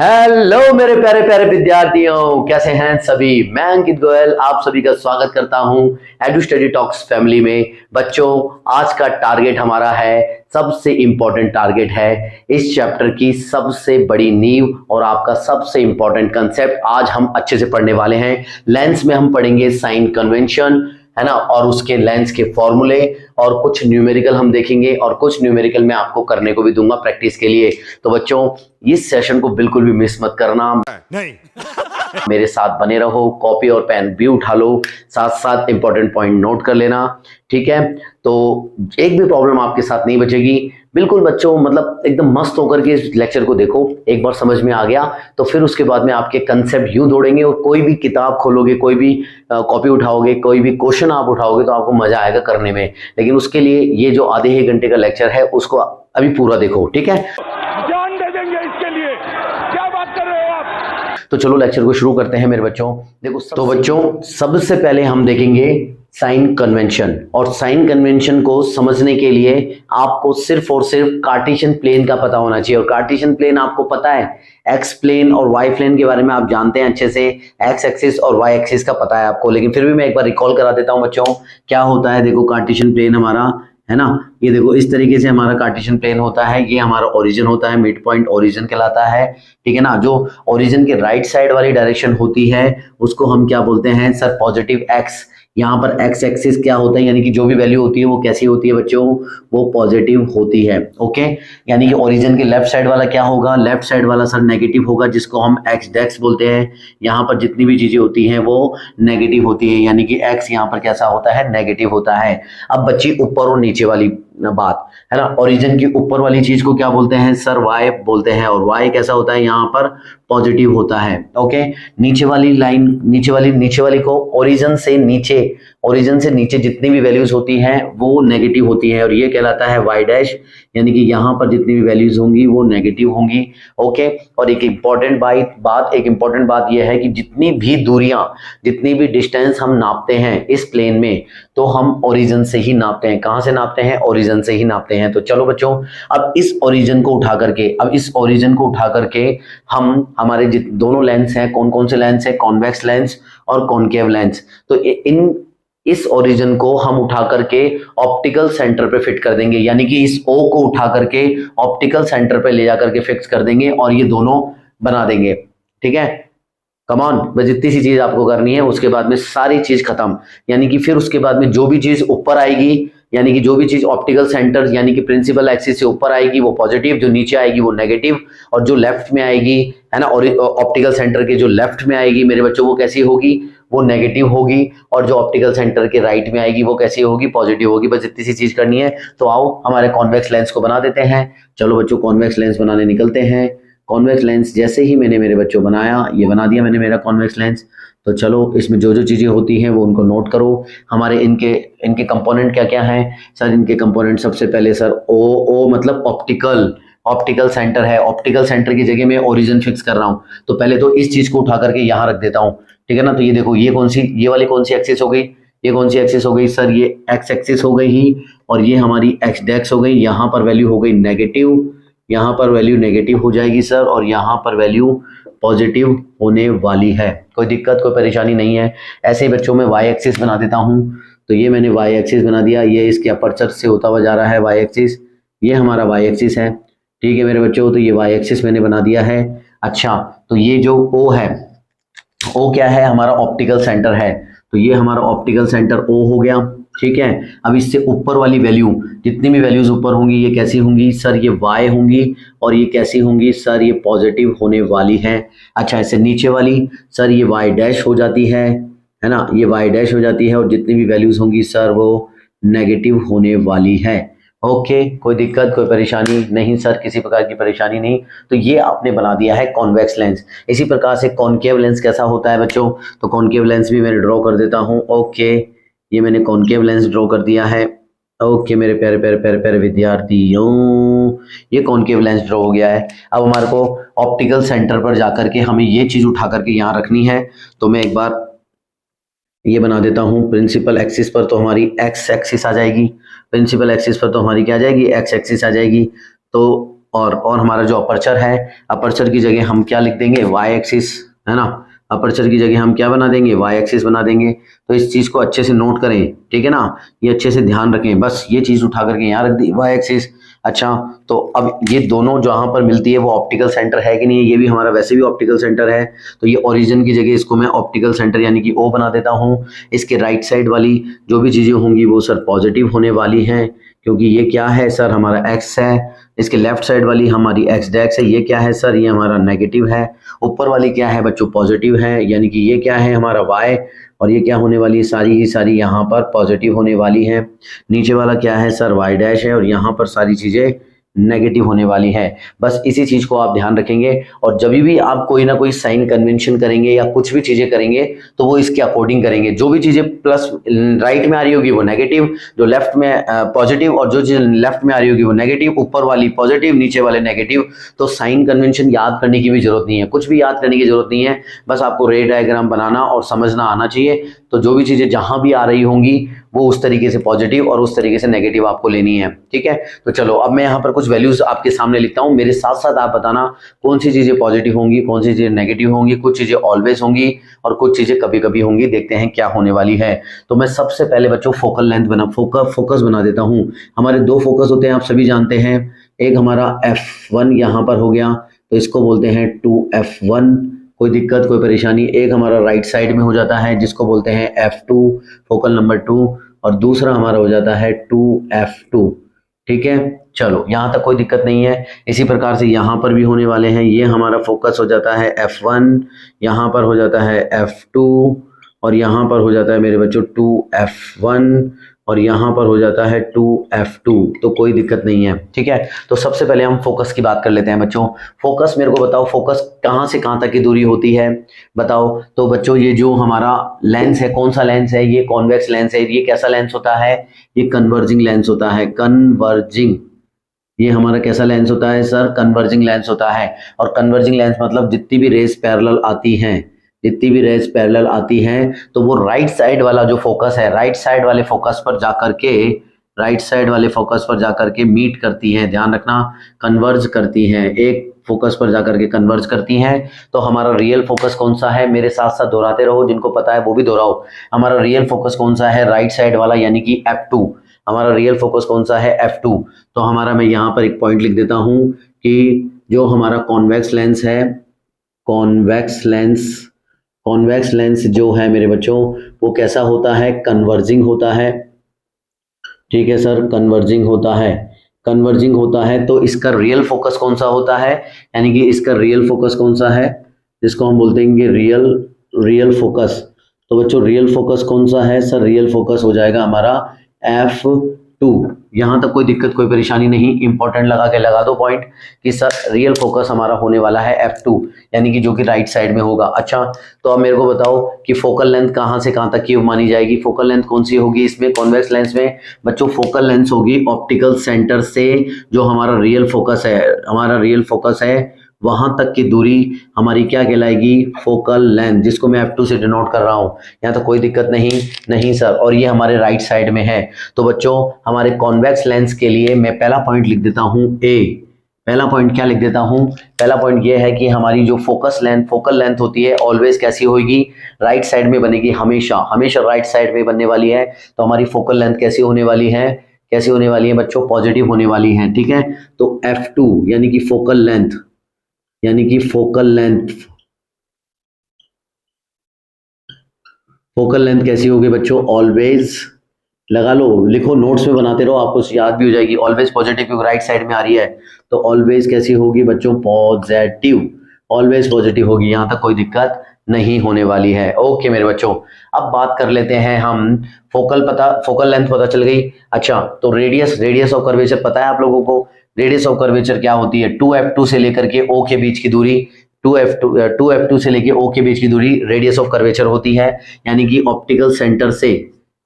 Hello मेरे प्यारे प्यारे विद्यार्थियों, कैसे हैं सभी। मैं अंकित गोयल आप सभी का स्वागत करता हूं एडू स्टडी टॉक्स फैमिली में। बच्चों, आज का टारगेट हमारा है, सबसे इंपॉर्टेंट टारगेट है इस चैप्टर की सबसे बड़ी नींव और आपका सबसे इंपॉर्टेंट कंसेप्ट आज हम अच्छे से पढ़ने वाले हैं। लेंस में हम पढ़ेंगे साइन कन्वेंशन, है ना, और उसके लेंस के फॉर्मूले और कुछ न्यूमेरिकल हम देखेंगे और कुछ न्यूमेरिकल मैं आपको करने को भी दूंगा प्रैक्टिस के लिए। तो बच्चों, इस सेशन को बिल्कुल भी मिस मत करना, नहीं मेरे साथ बने रहो, कॉपी और पेन भी उठा लो, साथ साथ इंपॉर्टेंट पॉइंट नोट कर लेना, ठीक है। तो एक भी प्रॉब्लम आपके साथ नहीं बचेगी। बिल्कुल बच्चों, मतलब एकदम मस्त होकर के इस लेक्चर को देखो। एक बार समझ में आ गया तो फिर उसके बाद में आपके कंसेप्ट यूं दौड़ेंगे और कोई भी किताब खोलोगे, कोई भी कॉपी उठाओगे, कोई भी क्वेश्चन आप उठाओगे तो आपको मजा आएगा करने में। लेकिन उसके लिए ये जो आधे एक घंटे का लेक्चर है उसको अभी पूरा देखो, ठीक है। जान दे देंगे इसके लिए, क्या बात कर रहे हो आप। तो चलो लेक्चर को शुरू करते हैं मेरे बच्चों। देखो तो बच्चों, सबसे पहले हम देखेंगे साइन कन्वेंशन, और साइन कन्वेंशन को समझने के लिए आपको सिर्फ और सिर्फ कार्टेशियन प्लेन का पता होना चाहिए। और कार्टेशियन प्लेन आपको पता है, एक्स प्लेन और वाई प्लेन के बारे में आप जानते हैं अच्छे से, एक्स एक्सिस और वाई एक्सिस का पता है आपको। लेकिन फिर भी मैं एक बार रिकॉल करा देता हूं बच्चों, क्या होता है। देखो कार्टेशियन प्लेन हमारा है ना, ये देखो इस तरीके से हमारा कार्टेशियन प्लेन होता है। ये हमारा ओरिजिन होता है, मिड पॉइंट ओरिजिन कहलाता है, ठीक है ना। जो ओरिजिन के राइट साइड वाली डायरेक्शन होती है उसको हम क्या बोलते हैं सर, पॉजिटिव एक्स। यहाँ पर एक्स एक्सिस क्या होता है, यानी कि जो भी वैल्यू होती है वो कैसी होती है बच्चों, वो पॉजिटिव होती है। ओके, यानी कि ओरिजिन के लेफ्ट साइड वाला क्या होगा, लेफ्ट साइड वाला सर नेगेटिव होगा, जिसको हम एक्स डेक्स बोलते हैं। यहाँ पर जितनी भी चीजें होती हैं वो नेगेटिव होती है, यानी कि एक्स यहाँ पर कैसा होता है, नेगेटिव होता है। अब बच्ची ऊपर और नीचे वाली बात है ना, ओरिजिन की ऊपर वाली चीज को क्या बोलते हैं सर, वाई बोलते हैं, और वाई कैसा होता है, यहाँ पर पॉजिटिव होता है। ओके, नीचे वाली लाइन, नीचे वाली को ओरिजिन से नीचे जितनी भी वैल्यूज होती हैं वो नेगेटिव होती है, और ये कहलाता है वाई डैश, यानी कि यहाँ पर जितनी भी वैल्यूज होंगी वो नेगेटिव होंगी। ओके, और एक इंपॉर्टेंट बात यह है कि जितनी भी दूरियां, जितनी भी डिस्टेंस हम नापते हैं इस प्लेन में, तो हम ओरिजिन से ही नापते हैं। कहां से नापते हैं, ओरिजिन से ही नापते हैं। तो चलो बच्चों, अब इस ओरिजिन को उठा करके हम हमारे दोनों लेंस हैं, कौन कौन से लेंस है, कॉन्वेक्स लेंस और कॉनकेव लेंस। तो इस ओरिजिन को हम उठा करके ऑप्टिकल सेंटर पे फिट कर देंगे, यानी कि इस O को उठा करके ऑप्टिकल सेंटर पे ले जाकर के फिक्स कर देंगे और ये दोनों बना देंगे, ठीक है। कम ऑन, बस इतनी सी चीज आपको करनी है, उसके बाद में सारी चीज खत्म। यानी कि फिर उसके बाद में जो भी चीज ऊपर आएगी, यानी कि जो भी चीज ऑप्टिकल सेंटर यानी कि प्रिंसिपल एक्सिस से ऊपर आएगी वो पॉजिटिव, जो नीचे आएगी वो नेगेटिव, और जो लेफ्ट में आएगी, है ना, और ऑप्टिकल सेंटर के जो लेफ्ट में आएगी मेरे बच्चों वो कैसी होगी, वो नेगेटिव होगी, और जो ऑप्टिकल सेंटर के राइट में आएगी वो कैसी होगी, पॉजिटिव होगी। बस इतनी सी चीज करनी है। तो आओ हमारे कॉन्वेक्स लेंस को बना देते हैं। चलो बच्चों, कॉन्वेक्स लेंस बनाने निकलते हैं। कॉन्वेक्स लेंस जैसे ही मैंने मेरे बच्चों बनाया, ये बना दिया मैंने मेरा कॉन्वेक्स लेंस। तो चलो इसमें जो जो चीजें होती हैं वो उनको नोट करो। हमारे इनके कंपोनेंट क्या क्या हैं सर, इनके कंपोनेंट सबसे पहले सर ओ मतलब ऑप्टिकल सेंटर है। ऑप्टिकल सेंटर की जगह मैं ओरिजिन फिक्स कर रहा हूं, तो पहले तो इस चीज को उठा करके यहां रख देता हूं, ठीक है ना। तो ये देखो, ये वाली कौन सी एक्सिस हो गई, ये कौन सी एक्सिस हो गई सर, ये एक्स एक्सिस हो गई ही, और ये हमारी एक्स डेक्स हो गई। यहाँ पर वैल्यू हो गई नेगेटिव, यहाँ पर वैल्यू नेगेटिव हो जाएगी सर, और यहाँ पर वैल्यू पॉजिटिव होने वाली है। कोई दिक्कत, कोई परेशानी नहीं है। ऐसे ही बच्चों में वाई एक्सिस बना देता हूँ। तो ये मैंने वाई एक्सिस बना दिया, ये इसके अपर्चर से होता हुआ जा रहा है वाई एक्सिस, ये हमारा वाई एक्सिस है, ठीक है मेरे बच्चों। तो ये वाई एक्सिस मैंने बना दिया है। अच्छा, तो ये जो ओ है, ओ क्या है, हमारा ऑप्टिकल सेंटर है। तो ये हमारा ऑप्टिकल सेंटर ओ हो गया, ठीक है। अब इससे ऊपर वाली वैल्यू, जितनी भी वैल्यूज ऊपर होंगी ये कैसी होंगी सर, ये वाई होंगी, और ये कैसी होंगी सर, ये पॉजिटिव होने वाली है। अच्छा, इससे नीचे वाली सर ये वाई डैश हो जाती है ना, ये वाई डैश हो जाती है, और जितनी भी वैल्यूज होंगी सर वो नेगेटिव होने वाली है। ओके, कोई दिक्कत, कोई परेशानी नहीं सर, किसी प्रकार की परेशानी नहीं। तो ये आपने बना दिया है कॉन्वेक्स लेंस। इसी प्रकार से कॉनकेव लेंस कैसा होता है बच्चों, तो कॉनकेव लेंस भी मैं ड्रॉ कर देता हूँ। ओके, ये मैंने कॉनकेव लेंस ड्रॉ कर दिया है। ओके मेरे प्यारे प्यारे प्यारे प्यारे विद्यार्थियों, ये कॉनकेव लेंस ड्रॉ हो गया है। अब हमारे को ऑप्टिकल सेंटर पर जाकर के हमें ये चीज उठा करके यहाँ रखनी है। तो मैं एक बार ये बना देता हूँ। प्रिंसिपल एक्सिस पर तो हमारी एक्स एक्सिस आ जाएगी, प्रिंसिपल एक्सिस पर तो हमारी क्या आ जाएगी, एक्स एक्सिस आ जाएगी। तो और हमारा जो अपर्चर है, अपर्चर की जगह हम क्या लिख देंगे, वाई एक्सिस, है ना। अपर्चर की जगह हम क्या बना देंगे, वाई एक्सिस बना देंगे। तो इस चीज को अच्छे से नोट करें, ठीक है ना, ये अच्छे से ध्यान रखें। बस ये चीज उठा करके यहाँ रख दी, वाई एक्सिस। अच्छा, तो अब ये दोनों जहां पर मिलती है वो ऑप्टिकल सेंटर है कि नहीं, ये भी हमारा वैसे भी ऑप्टिकल सेंटर है। तो ये ओरिजिन की जगह इसको मैं ऑप्टिकल सेंटर यानी कि ओ बना देता हूँ। इसके राइट साइड वाली जो भी चीजें होंगी वो सर पॉजिटिव होने वाली हैं, क्योंकि ये क्या है सर, हमारा एक्स है। इसके लेफ्ट साइड वाली हमारी एक्स डैक्स है, ये क्या है सर, ये हमारा नेगेटिव है। ऊपर वाली क्या है बच्चों, पॉजिटिव है, यानी कि ये क्या है हमारा वाई, और ये क्या होने वाली है, सारी की सारी यहाँ पर पॉजिटिव होने वाली है। नीचे वाला क्या है सर, वाई डैश है, और यहाँ पर सारी चीजें नेगेटिव होने वाली है। बस इसी चीज को आप ध्यान रखेंगे, और जब भी आप कोई ना कोई साइन कन्वेंशन करेंगे या कुछ भी चीजें करेंगे तो वो इसके अकॉर्डिंग करेंगे। जो भी चीजें प्लस राइट में आ रही होगी वो नेगेटिव, जो लेफ्ट में पॉजिटिव, और जो चीज लेफ्ट में आ रही होगी वो नेगेटिव, ऊपर वाली पॉजिटिव, नीचे वाले नेगेटिव। तो साइन कन्वेंशन याद करने की भी जरूरत नहीं है, कुछ भी याद करने की जरूरत नहीं है, बस आपको रे डायग्राम बनाना और समझना आना चाहिए। तो जो भी चीजें जहां भी आ रही होंगी वो उस तरीके से पॉजिटिव और उस तरीके से नेगेटिव आपको लेनी है, ठीक है। तो चलो अब मैं यहाँ पर कुछ वैल्यूज आपके सामने लिखता हूँ, मेरे साथ साथ आप बताना कौन सी चीजें पॉजिटिव होंगी, कौन सी चीजें नेगेटिव होंगी, कुछ चीजें ऑलवेज होंगी और कुछ चीजें कभी कभी होंगी। देखते हैं क्या होने वाली है। तो मैं सबसे पहले बच्चों फोकल लेंथ फोकस बना देता हूँ। हमारे दो फोकस होते हैं, आप सभी जानते हैं। एक हमारा f1 यहाँ पर हो गया, तो इसको बोलते हैं 2f1, कोई दिक्कत कोई परेशानी। एक हमारा राइट साइड में हो जाता है जिसको बोलते हैं f2, फोकल नंबर 2, और दूसरा हमारा हो जाता है 2f2, ठीक है। चलो यहाँ तक कोई दिक्कत नहीं है। इसी प्रकार से यहाँ पर भी होने वाले हैं। ये हमारा फोकस हो जाता है f1, यहाँ पर हो जाता है f2, और यहाँ पर हो जाता है मेरे बच्चों 2f1, और यहाँ पर हो जाता है 2f2। तो कोई दिक्कत नहीं है, ठीक है। तो सबसे पहले हम फोकस की बात कर लेते हैं बच्चों। फोकस मेरे को बताओ, फोकस कहाँ से कहाँ तक की दूरी होती है बताओ। तो बच्चों ये जो हमारा लेंस है, कौन सा लेंस है, ये कॉन्वेक्स लेंस है। ये कैसा लेंस होता है, ये कन्वर्जिंग लेंस होता है, कन्वर्जिंग। ये हमारा कैसा लेंस होता है सर, कन्वर्जिंग लेंस होता है। और कन्वर्जिंग लेंस मतलब जितनी भी रेज पैरेलल आती हैं, जितनी भी रेज पैरेलल आती हैं, तो वो राइट साइड वाला जो फोकस है, राइट साइड वाले फोकस पर जाकर के, राइट साइड वाले फोकस पर जाकर के मीट करती हैं। ध्यान रखना, कन्वर्ज करती हैं, एक फोकस पर जाकर के कन्वर्ज करती हैं। तो हमारा रियल फोकस कौन सा है, मेरे साथ साथ दोहराते रहो, जिनको पता है वो भी दोहराओ। हमारा रियल फोकस कौन सा है, राइट साइड वाला, यानी कि f2। हमारा रियल फोकस कौन सा है, f2। तो हमारा, मैं यहाँ पर एक पॉइंट लिख देता हूं कि जो हमारा कॉन्वेक्स लेंस है, कॉन्वेक्स लेंस जो है मेरे बच्चों, वो कैसा होता है, कन्वर्जिंग होता है, ठीक है सर, कन्वर्जिंग होता है। कन्वर्जिंग होता है तो इसका रियल फोकस कौन सा होता है, यानी कि इसका रियल फोकस कौन सा है, जिसको हम बोलते हैं रियल फोकस। तो बच्चों रियल फोकस कौन सा है सर, रियल फोकस हो जाएगा हमारा f2। यहां तक कोई दिक्कत कोई परेशानी नहीं, इंपॉर्टेंट लगा दो पॉइंट कि सर रियल फोकस हमारा होने वाला है f2, यानी कि जो कि राइट साइड में होगा। अच्छा, तो अब मेरे को बताओ कि फोकल लेंथ कहां से कहां तक की मानी जाएगी। फोकल लेंथ कौन सी होगी इसमें, कॉन्वेक्स लेंस में बच्चों फोकल लेंथ होगी ऑप्टिकल सेंटर से जो हमारा रियल फोकस है, वहां तक की दूरी हमारी क्या कहलाएगी, फोकल लेंथ, जिसको मैं f2 से डिनोट कर रहा हूं। यहाँ तो कोई दिक्कत नहीं सर। और ये हमारे राइट साइड में है। तो बच्चों हमारे कॉन्वेक्स लेंस के लिए मैं पहला पॉइंट लिख देता हूं A। पहला पॉइंट क्या लिख देता हूं, पहला पॉइंट ये है कि हमारी जो फोकल लेंथ होती है ऑलवेज कैसी होगी, राइट साइड में बनेगी, हमेशा राइट साइड में बनने वाली है। तो हमारी फोकल लेंथ कैसी होने वाली है बच्चों, पॉजिटिव होने वाली है, ठीक है। तो f2 यानी कि फोकल लेंथ कैसी होगी बच्चों, ऑलवेज, लगा लो, लिखो, नोट्स में बनाते रहो, आपको याद भी हो जाएगी। ऑलवेज पॉजिटिव क्योंकि राइट साइड में आ रही है, तो ऑलवेज कैसी होगी बच्चों, पॉजिटिव, ऑलवेज पॉजिटिव होगी। यहां तक कोई दिक्कत नहीं होने वाली है। ओके मेरे बच्चों, अब बात कर लेते हैं हम, फोकल लेंथ पता चल गई। अच्छा, तो रेडियस ऑफ कर्वेचर पता है आप लोगों को। रेडियस ऑफ कर्वेचर क्या होती है, 2f2 से लेकर के O के बीच की दूरी, 2f2 से लेकर O के बीच की दूरी रेडियस ऑफ कर्वेचर होती है। यानी कि ऑप्टिकल सेंटर से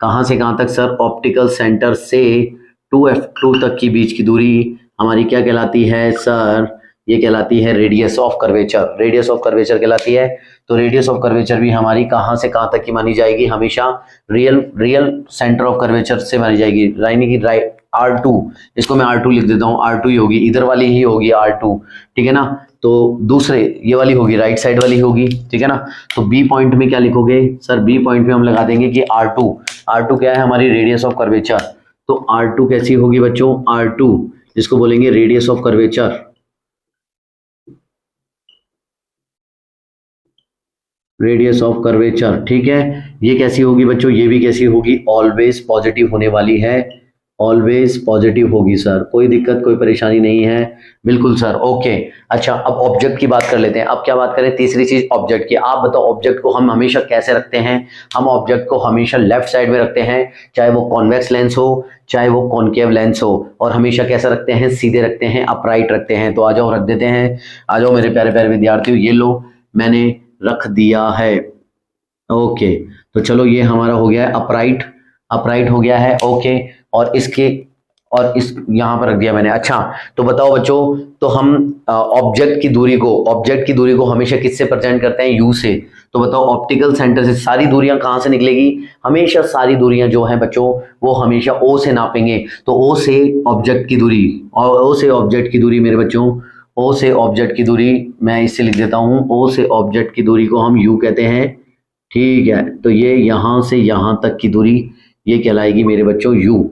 कहां से कहां तक सर, ऑप्टिकल सेंटर से 2f2 तक की बीच की दूरी हमारी क्या कहलाती है सर, ये कहलाती है रेडियस ऑफ कर्वेचर कहलाती है। तो रेडियस ऑफ कर्वेचर भी हमारी कहां से कहां तक की मानी जाएगी, हमेशा रियल सेंटर ऑफ कर्वेचर से मानी जाएगी, यानी कि R2, इसको मैं R2 लिख देता हूँ, R2 ही होगी, इधर वाली ही होगी R2, ठीक है ना। तो दूसरे ये वाली होगी, राइट साइड वाली होगी, ठीक है ना। तो बी पॉइंट में क्या लिखोगे सर, बी पॉइंट में हम लगा देंगे कि R2 क्या है, हमारी रेडियस ऑफ कर्वेचर। तो R2 कैसी होगी बच्चों, R2 जिसको बोलेंगे radius of curvature, radius of curvature, ठीक है। ये कैसी होगी बच्चों, ये भी कैसी होगी, ऑलवेज पॉजिटिव होने वाली है, ऑलवेज पॉजिटिव होगी सर, कोई दिक्कत कोई परेशानी नहीं है, बिल्कुल सर, ओके। अच्छा अब ऑब्जेक्ट की बात कर लेते हैं। अब क्या बात करें, तीसरी चीज ऑब्जेक्ट की। आप बताओ ऑब्जेक्ट को हम हमेशा कैसे रखते हैं, हम ऑब्जेक्ट को हमेशा लेफ्ट साइड में रखते हैं, चाहे वो कॉन्वेक्स लेंस हो चाहे वो कॉनकेव लेंस हो, और हमेशा कैसा रखते हैं, सीधे रखते हैं, अपराइट रखते हैं। तो आ जाओ रख देते हैं, आ जाओ मेरे प्यारे प्यारे विद्यार्थियों, ये लो मैंने रख दिया है, ओके। तो चलो ये हमारा हो गया है अपराइट, अपराइट हो गया है, ओके। और इसके और इस यहां पर रख दिया मैंने। अच्छा तो बताओ बच्चों, तो हम ऑब्जेक्ट की दूरी को हमेशा किससे प्रेजेंट करते हैं, यू से। तो बताओ ऑप्टिकल सेंटर से सारी दूरियां कहां से निकलेगी, हमेशा सारी दूरियां जो हैं बच्चों वो हमेशा ओ से नापेंगे। तो ओ से ऑब्जेक्ट की दूरी, और ओ से ऑब्जेक्ट की दूरी मेरे बच्चों, ओ से ऑब्जेक्ट की दूरी मैं इससे लिख देता हूं, ओ से ऑब्जेक्ट की दूरी को हम यू कहते हैं, ठीक है। तो ये यहां से यहां तक की दूरी ये कहलाएगी मेरे बच्चों यू,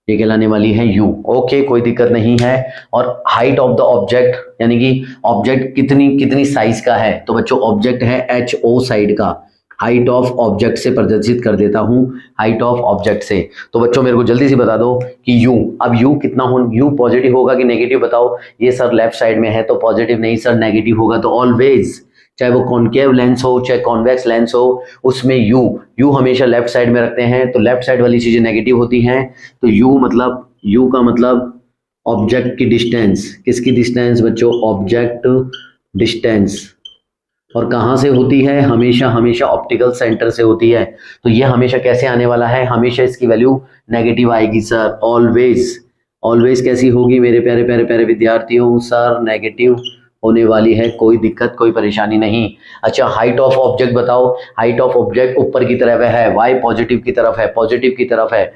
ये कहलाने वाली है यू, ओके, कोई दिक्कत नहीं है। और हाइट ऑफ द ऑब्जेक्ट, यानी कि ऑब्जेक्ट कितनी साइज का है, तो बच्चों ऑब्जेक्ट है एच ओ साइड का, हाइट ऑफ ऑब्जेक्ट से प्रदर्शित कर देता हूं, हाइट ऑफ ऑब्जेक्ट से। तो बच्चों मेरे को जल्दी से बता दो कि यू, अब यू कितना हो, यू पॉजिटिव होगा कि नेगेटिव, बताओ। ये सर लेफ्ट साइड में है तो पॉजिटिव, नहीं सर नेगेटिव होगा। तो ऑलवेज चाहे वो कॉनकेव लेंस हो चाहे कॉन्वेक्स लेंस हो, उसमें यू हमेशा लेफ्ट साइड में रखते हैं, तो लेफ्ट साइड वाली चीजें नेगेटिव होती हैं। तो यू का मतलब ऑब्जेक्ट की डिस्टेंस, किसकी डिस्टेंस बच्चों, ऑब्जेक्ट डिस्टेंस, और कहां से होती है, हमेशा ऑप्टिकल सेंटर से होती है। तो ये हमेशा कैसे आने वाला है, हमेशा इसकी वैल्यू नेगेटिव आएगी सर, ऑलवेज कैसी होगी मेरे प्यारे प्यारे प्यारे विद्यार्थियों, सर नेगेटिव होने वाली है, कोई दिक्कत कोई परेशानी नहीं। अच्छा हाइट ऑफ ऑब्जेक्ट बताओ, हाइट ऑफ ऑब्जेक्ट ऊपर की तरफ है, वाई पॉजिटिव की तरफ है,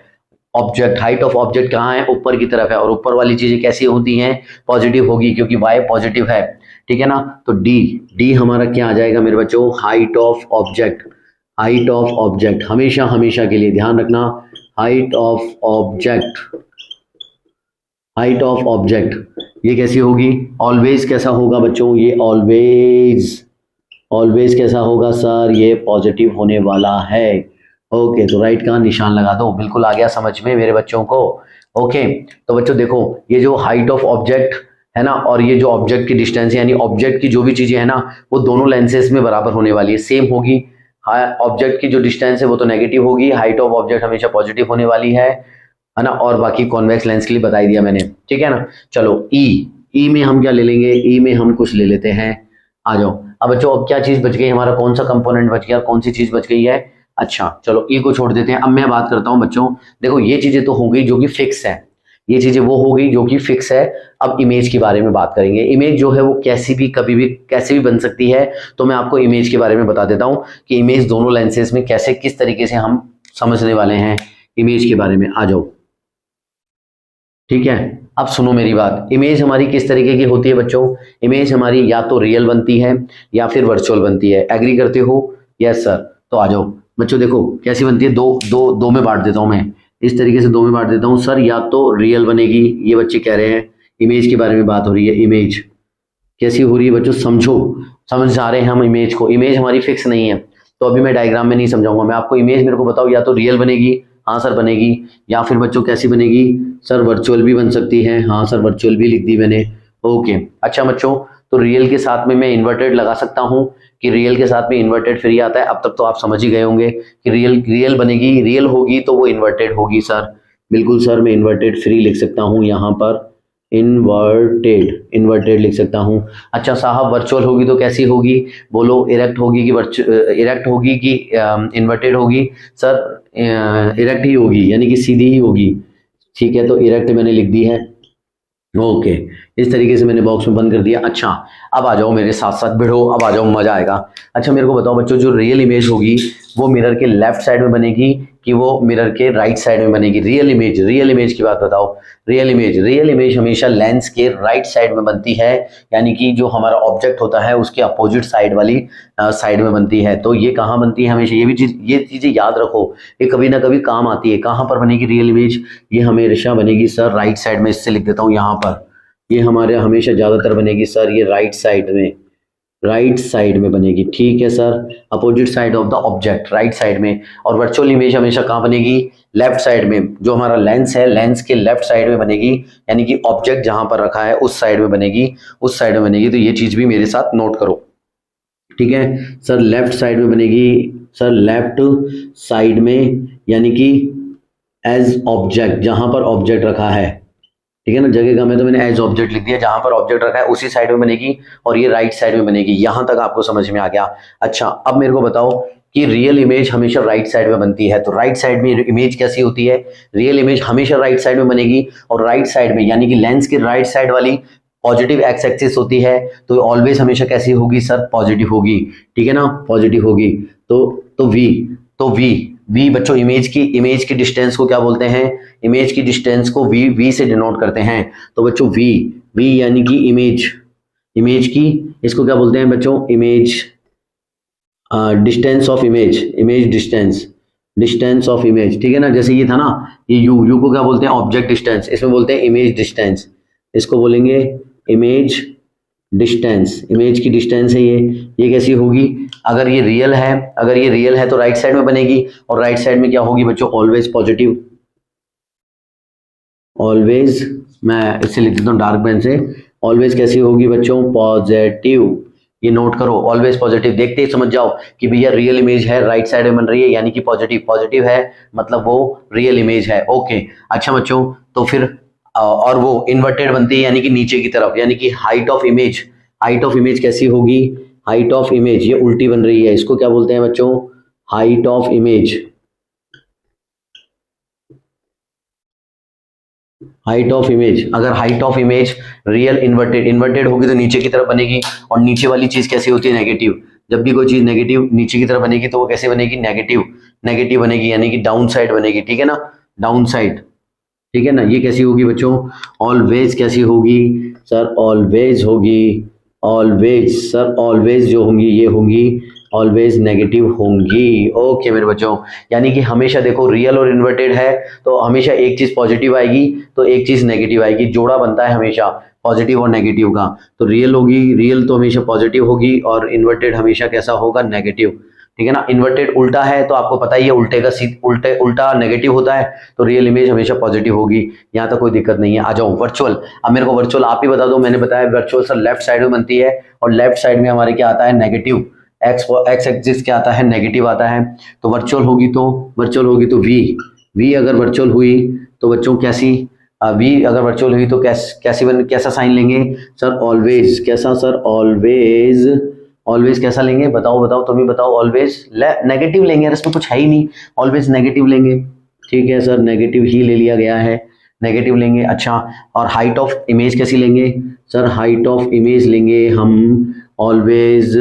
ऑब्जेक्ट, हाइट ऑफ ऑब्जेक्ट कहाँ है, ऊपर की तरफ है, और ऊपर वाली चीजें कैसी होती हैं, पॉजिटिव होगी, क्योंकि वाई पॉजिटिव है, ठीक है ना। तो डी हमारा क्या आ जाएगा मेरे बच्चों, हाइट ऑफ ऑब्जेक्ट, हमेशा के लिए ध्यान रखना, हाइट ऑफ ऑब्जेक्ट ये कैसी होगी, ऑलवेज कैसा होगा बच्चों, ये ऑलवेज कैसा होगा सर, ये पॉजिटिव होने वाला है, ओके। तो राइट का निशान लगा दो, बिल्कुल आ गया समझ में मेरे बच्चों को, ओके। तो बच्चों देखो ये जो हाइट ऑफ ऑब्जेक्ट है ना, और ये जो ऑब्जेक्ट की डिस्टेंस है, यानी ऑब्जेक्ट की जो भी चीजें है ना वो दोनों लेंसेज में बराबर होने वाली है, सेम होगी। ऑब्जेक्ट की जो डिस्टेंस है वो तो नेगेटिव होगी, हाइट ऑफ ऑब्जेक्ट हमेशा पॉजिटिव होने वाली है ना, और बाकी कॉन्वेक्स लेंस के लिए बता दिया मैंने, ठीक है ना। चलो ई में हम क्या ले लेंगे, ई में हम कुछ ले लेते हैं, आ जाओ। अब बच्चों अब क्या चीज बच गई, हमारा कौन सा कंपोनेंट बच गया, कौन सी चीज बच गई है, अच्छा चलो ई को छोड़ देते हैं। अब मैं बात करता हूं बच्चों, देखो ये चीजें तो हो गई जो कि फिक्स है, ये चीजें वो हो गई जो कि फिक्स है। अब इमेज के बारे में बात करेंगे। इमेज जो है वो कैसी भी कभी भी कैसे भी बन सकती है, तो मैं आपको इमेज के बारे में बता देता हूं कि इमेज दोनों लेंसेज में कैसे किस तरीके से हम समझने वाले हैं इमेज के बारे में, आ जाओ, ठीक है। अब सुनो मेरी बात, इमेज हमारी किस तरीके की होती है बच्चों, इमेज हमारी या तो रियल बनती है या फिर वर्चुअल बनती है, एग्री करते हो, यस सर। तो आ जाओ बच्चों, देखो कैसी बनती है, दो में बांट देता हूं मैं, इस तरीके से दो में बांट देता हूं सर। या तो रियल बनेगी, ये बच्चे कह रहे हैं, इमेज के बारे में बात हो रही है, इमेज कैसी हो रही है बच्चों, समझ आ रहे हैं हम इमेज को, इमेज हमारी फिक्स नहीं है। तो अभी मैं डायग्राम में नहीं समझाऊंगा, मैं आपको इमेज मेरे को बताओ, या तो रियल बनेगी, हाँ सर बनेगी, या फिर बच्चों कैसी बनेगी सर, वर्चुअल भी बन सकती है, हाँ सर वर्चुअल भी लिख दी मैंने, ओके। अच्छा बच्चों, तो रियल के साथ में मैं इन्वर्टेड लगा सकता हूँ कि रियल के साथ में इन्वर्टेड फ्री आता है, अब तक तो आप समझ ही गए होंगे कि रियल बनेगी, रियल होगी तो वो इन्वर्टेड होगी सर, बिल्कुल सर। मैं इन्वर्टेड फ्री लिख सकता हूँ यहाँ पर, इन्वर्टेड लिख सकता हूँ। अच्छा साहब वर्चुअल होगी तो कैसी होगी, बोलो, इरेक्ट होगी कि इन्वर्टेड होगी सर, इरेक्ट ही होगी, यानी कि सीधी ही होगी, ठीक है। तो इरेक्ट मैंने लिख दी है, ओके। इस तरीके से मैंने बॉक्स में बंद कर दिया। अच्छा अब आ जाओ मेरे साथ साथ भिड़ो, अब आ जाओ, मजा आएगा। अच्छा मेरे को बताओ बच्चों, जो रियल इमेज होगी वो मिरर के लेफ्ट साइड में बनेगी कि वो मिरर के राइट साइड में बनेगी। रियल इमेज की बात बताओ। रियल इमेज हमेशा लेंस के राइट साइड में बनती है, यानी कि जो हमारा ऑब्जेक्ट होता है उसके अपोजिट साइड वाली साइड में बनती है। तो ये कहाँ बनती है हमेशा, ये चीजें याद रखो, ये कभी ना कभी काम आती है। कहाँ पर बनेगी रियल इमेज, ये हमेशा बनेगी सर राइट साइड में। इससे लिख देता हूँ यहाँ पर, ये हमारे हमेशा ज्यादातर बनेगी सर ये राइट साइड में बनेगी। ठीक है sir, opposite side of the object, right side में। और वर्चुअल इमेज हमेशा कहाँ बनेगी, लेफ्ट साइड में। जो हमारा लेंस है, लेंस के लेफ्ट साइड में बनेगी, यानी कि ऑब्जेक्ट जहां पर रखा है उस साइड में बनेगी, तो ये चीज भी मेरे साथ नोट करो। ठीक है सर, लेफ्ट साइड में बनेगी सर, लेफ्ट साइड में, यानी कि एज ऑब्जेक्ट, जहां पर ऑब्जेक्ट रखा है। ठीक है ना, जगह का मैं तो मैंने एज ऑब्जेक्ट लिख दिया, जहां पर ऑब्जेक्ट रखा है उसी साइड में बनेगी, और ये राइट साइड में बनेगी। यहां तक आपको समझ में आ गया। अच्छा, अब मेरे को बताओ कि रियल इमेज हमेशा राइट साइड में बनती है, तो राइट साइड में इमेज कैसी होती है, रियल इमेज हमेशा राइट साइड में बनेगी। और राइट साइड में यानी कि लेंस की राइट साइड वाली पॉजिटिव एक्स एक्सिस होती है, तो ऑलवेज हमेशा कैसी होगी सर, पॉजिटिव होगी। ठीक है ना, पॉजिटिव होगी। तो वी बच्चों इमेज की डिस्टेंस को क्या बोलते हैं, इमेज की डिस्टेंस को वी से डिनोट करते हैं। तो बच्चों वी यानी कि इमेज की, इसको क्या बोलते हैं बच्चों, image distance of image distance of image. ठीक है ना, जैसे ये था ना, ये यू को क्या बोलते हैं, ऑब्जेक्ट डिस्टेंस, इसमें बोलते हैं इमेज डिस्टेंस, इसको बोलेंगे इमेज डिस्टेंस। इमेज की डिस्टेंस है ये कैसी होगी, अगर ये रियल है तो राइट साइड में बनेगी, और राइट साइड में क्या होगी बच्चों, ऑलवेज पॉजिटिव। ऑलवेज, मैं इससे लिख देता हूँ डार्क पेन से, ऑलवेज कैसी होगी बच्चों, पॉजिटिव। ये नोट करो, ऑलवेज पॉजिटिव। देखते ही समझ जाओ कि भैया रियल इमेज है, राइट साइड में बन रही है, यानी कि पॉजिटिव है, मतलब वो रियल इमेज है। ओके, अच्छा बच्चों, तो फिर और वो इन्वर्टेड बनती है, यानी कि नीचे की तरफ, यानी कि हाइट ऑफ इमेज कैसी होगी, हाइट ऑफ इमेज ये उल्टी बन रही है, इसको क्या बोलते हैं बच्चों, हाइट ऑफ इमेज। अगर height of image real inverted होगी तो नीचे की तरफ बनेगी, और नीचे वाली चीज कैसी होती है, नेगेटिव। जब भी कोई चीज नेगेटिव नीचे की तरफ बनेगी तो वो कैसे बनेगी, नेगेटिव बनेगी, यानी कि डाउन साइड बनेगी। ठीक है ना, डाउन साइड। ठीक है ना, ये कैसी होगी बच्चों, ऑलवेज कैसी होगी सर, ऑलवेज होगी, ऑलवेज जो होंगी ये होंगी ऑलवेज नेगेटिव होंगी। ओके मेरे बच्चों, यानी कि हमेशा देखो रियल और इन्वर्टेड है तो हमेशा एक चीज पॉजिटिव आएगी तो एक चीज नेगेटिव आएगी, जोड़ा बनता है हमेशा पॉजिटिव और नेगेटिव का। तो रियल तो हमेशा पॉजिटिव होगी, और इन्वर्टेड हमेशा कैसा होगा, नेगेटिव। ठीक है ना, इन्वर्टेड उल्टा है तो आपको पता ही है, उल्टा नेगेटिव होता है, तो रियल इमेज हमेशा पॉजिटिव होगी। यहाँ तक कोई दिक्कत नहीं है। आ जाओ वर्चुअल, अब मेरे को वर्चुअल आप ही बता दो। मैंने बताया वर्चुअल सर लेफ्ट साइड में बनती है, और लेफ्ट साइड में हमारे क्या आता है, नेगेटिव। एक्स एक्सिस क्या आता है, नेगेटिव आता है। तो वर्चुअल होगी तो वी अगर वर्चुअल हुई तो बच्चों कैसी, वी अगर वर्चुअल हुई तो कैसा साइन लेंगे सर, ऑलवेज। कैसा सर, ऑलवेज कैसा लेंगे, बताओ तुम ही बताओ। ऑलवेज नेगेटिव लेंगे यार, इसमें कुछ है ही नहीं, ऑलवेज नेगेटिव लेंगे। ठीक है सर, नेगेटिव ही ले लिया गया है, नेगेटिव लेंगे। अच्छा, और हाइट ऑफ इमेज कैसी लेंगे सर, हाइट ऑफ इमेज लेंगे हम ऑलवेज,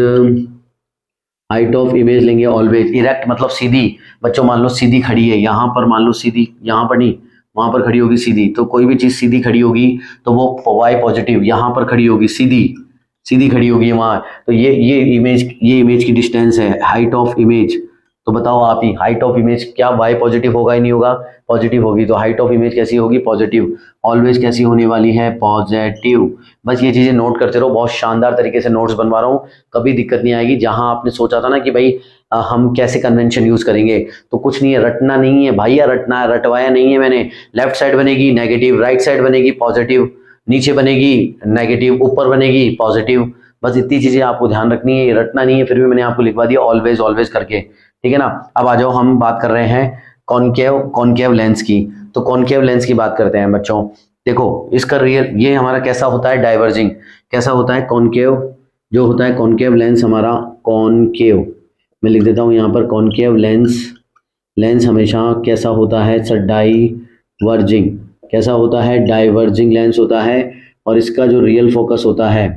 हाइट ऑफ इमेज लेंगे ऑलवेज इरेक्ट, मतलब सीधी। बच्चों मान लो सीधी खड़ी है यहाँ पर, मान लो सीधी, यहाँ पर नहीं वहां पर खड़ी होगी सीधी, तो कोई भी चीज सीधी खड़ी होगी तो वो वाई पॉजिटिव। यहाँ पर खड़ी होगी सीधी खड़ी होगी वहां, तो ये इमेज की डिस्टेंस है, हाइट ऑफ इमेज। तो बताओ आप ही, हाइट ऑफ इमेज क्या वाई पॉजिटिव होगा ही नहीं होगा, पॉजिटिव होगी। तो हाइट ऑफ इमेज कैसी होगी, पॉजिटिव। ऑलवेज कैसी होने वाली है, पॉजिटिव। बस ये चीजें नोट करते रहो, बहुत शानदार तरीके से नोट्स बनवा रहा हूँ, कभी दिक्कत नहीं आएगी। जहां आपने सोचा था ना कि भाई हम कैसे कन्वेंशन यूज करेंगे, तो कुछ नहीं है, रटना नहीं है भैया, रटवाया नहीं है मैंने। लेफ्ट साइड बनेगी नेगेटिव, राइट साइड बनेगी पॉजिटिव, नीचे बनेगी नेगेटिव, ऊपर बनेगी पॉजिटिव। बस इतनी चीजें आपको ध्यान रखनी है, रटना नहीं है। फिर भी मैंने आपको लिखवा दिया ऑलवेज करके। ठीक है ना, अब आ जाओ, हम बात कर रहे हैं कॉनकेव लेंस की। तो कॉनकेव लेंस की बात करते हैं बच्चों। देखो इसका रियल, ये हमारा कैसा होता है, डाइवर्जिंग। कैसा होता है, कॉनकेव जो होता है, कॉनकेव लेंस हमारा, कॉनकेव मैं लिख देता हूँ यहाँ पर, कॉनकेव लेंस हमेशा कैसा होता है सर, डाइवर्जिंग। कैसा होता है, डाइवर्जिंग लेंस होता है, और इसका जो रियल फोकस होता है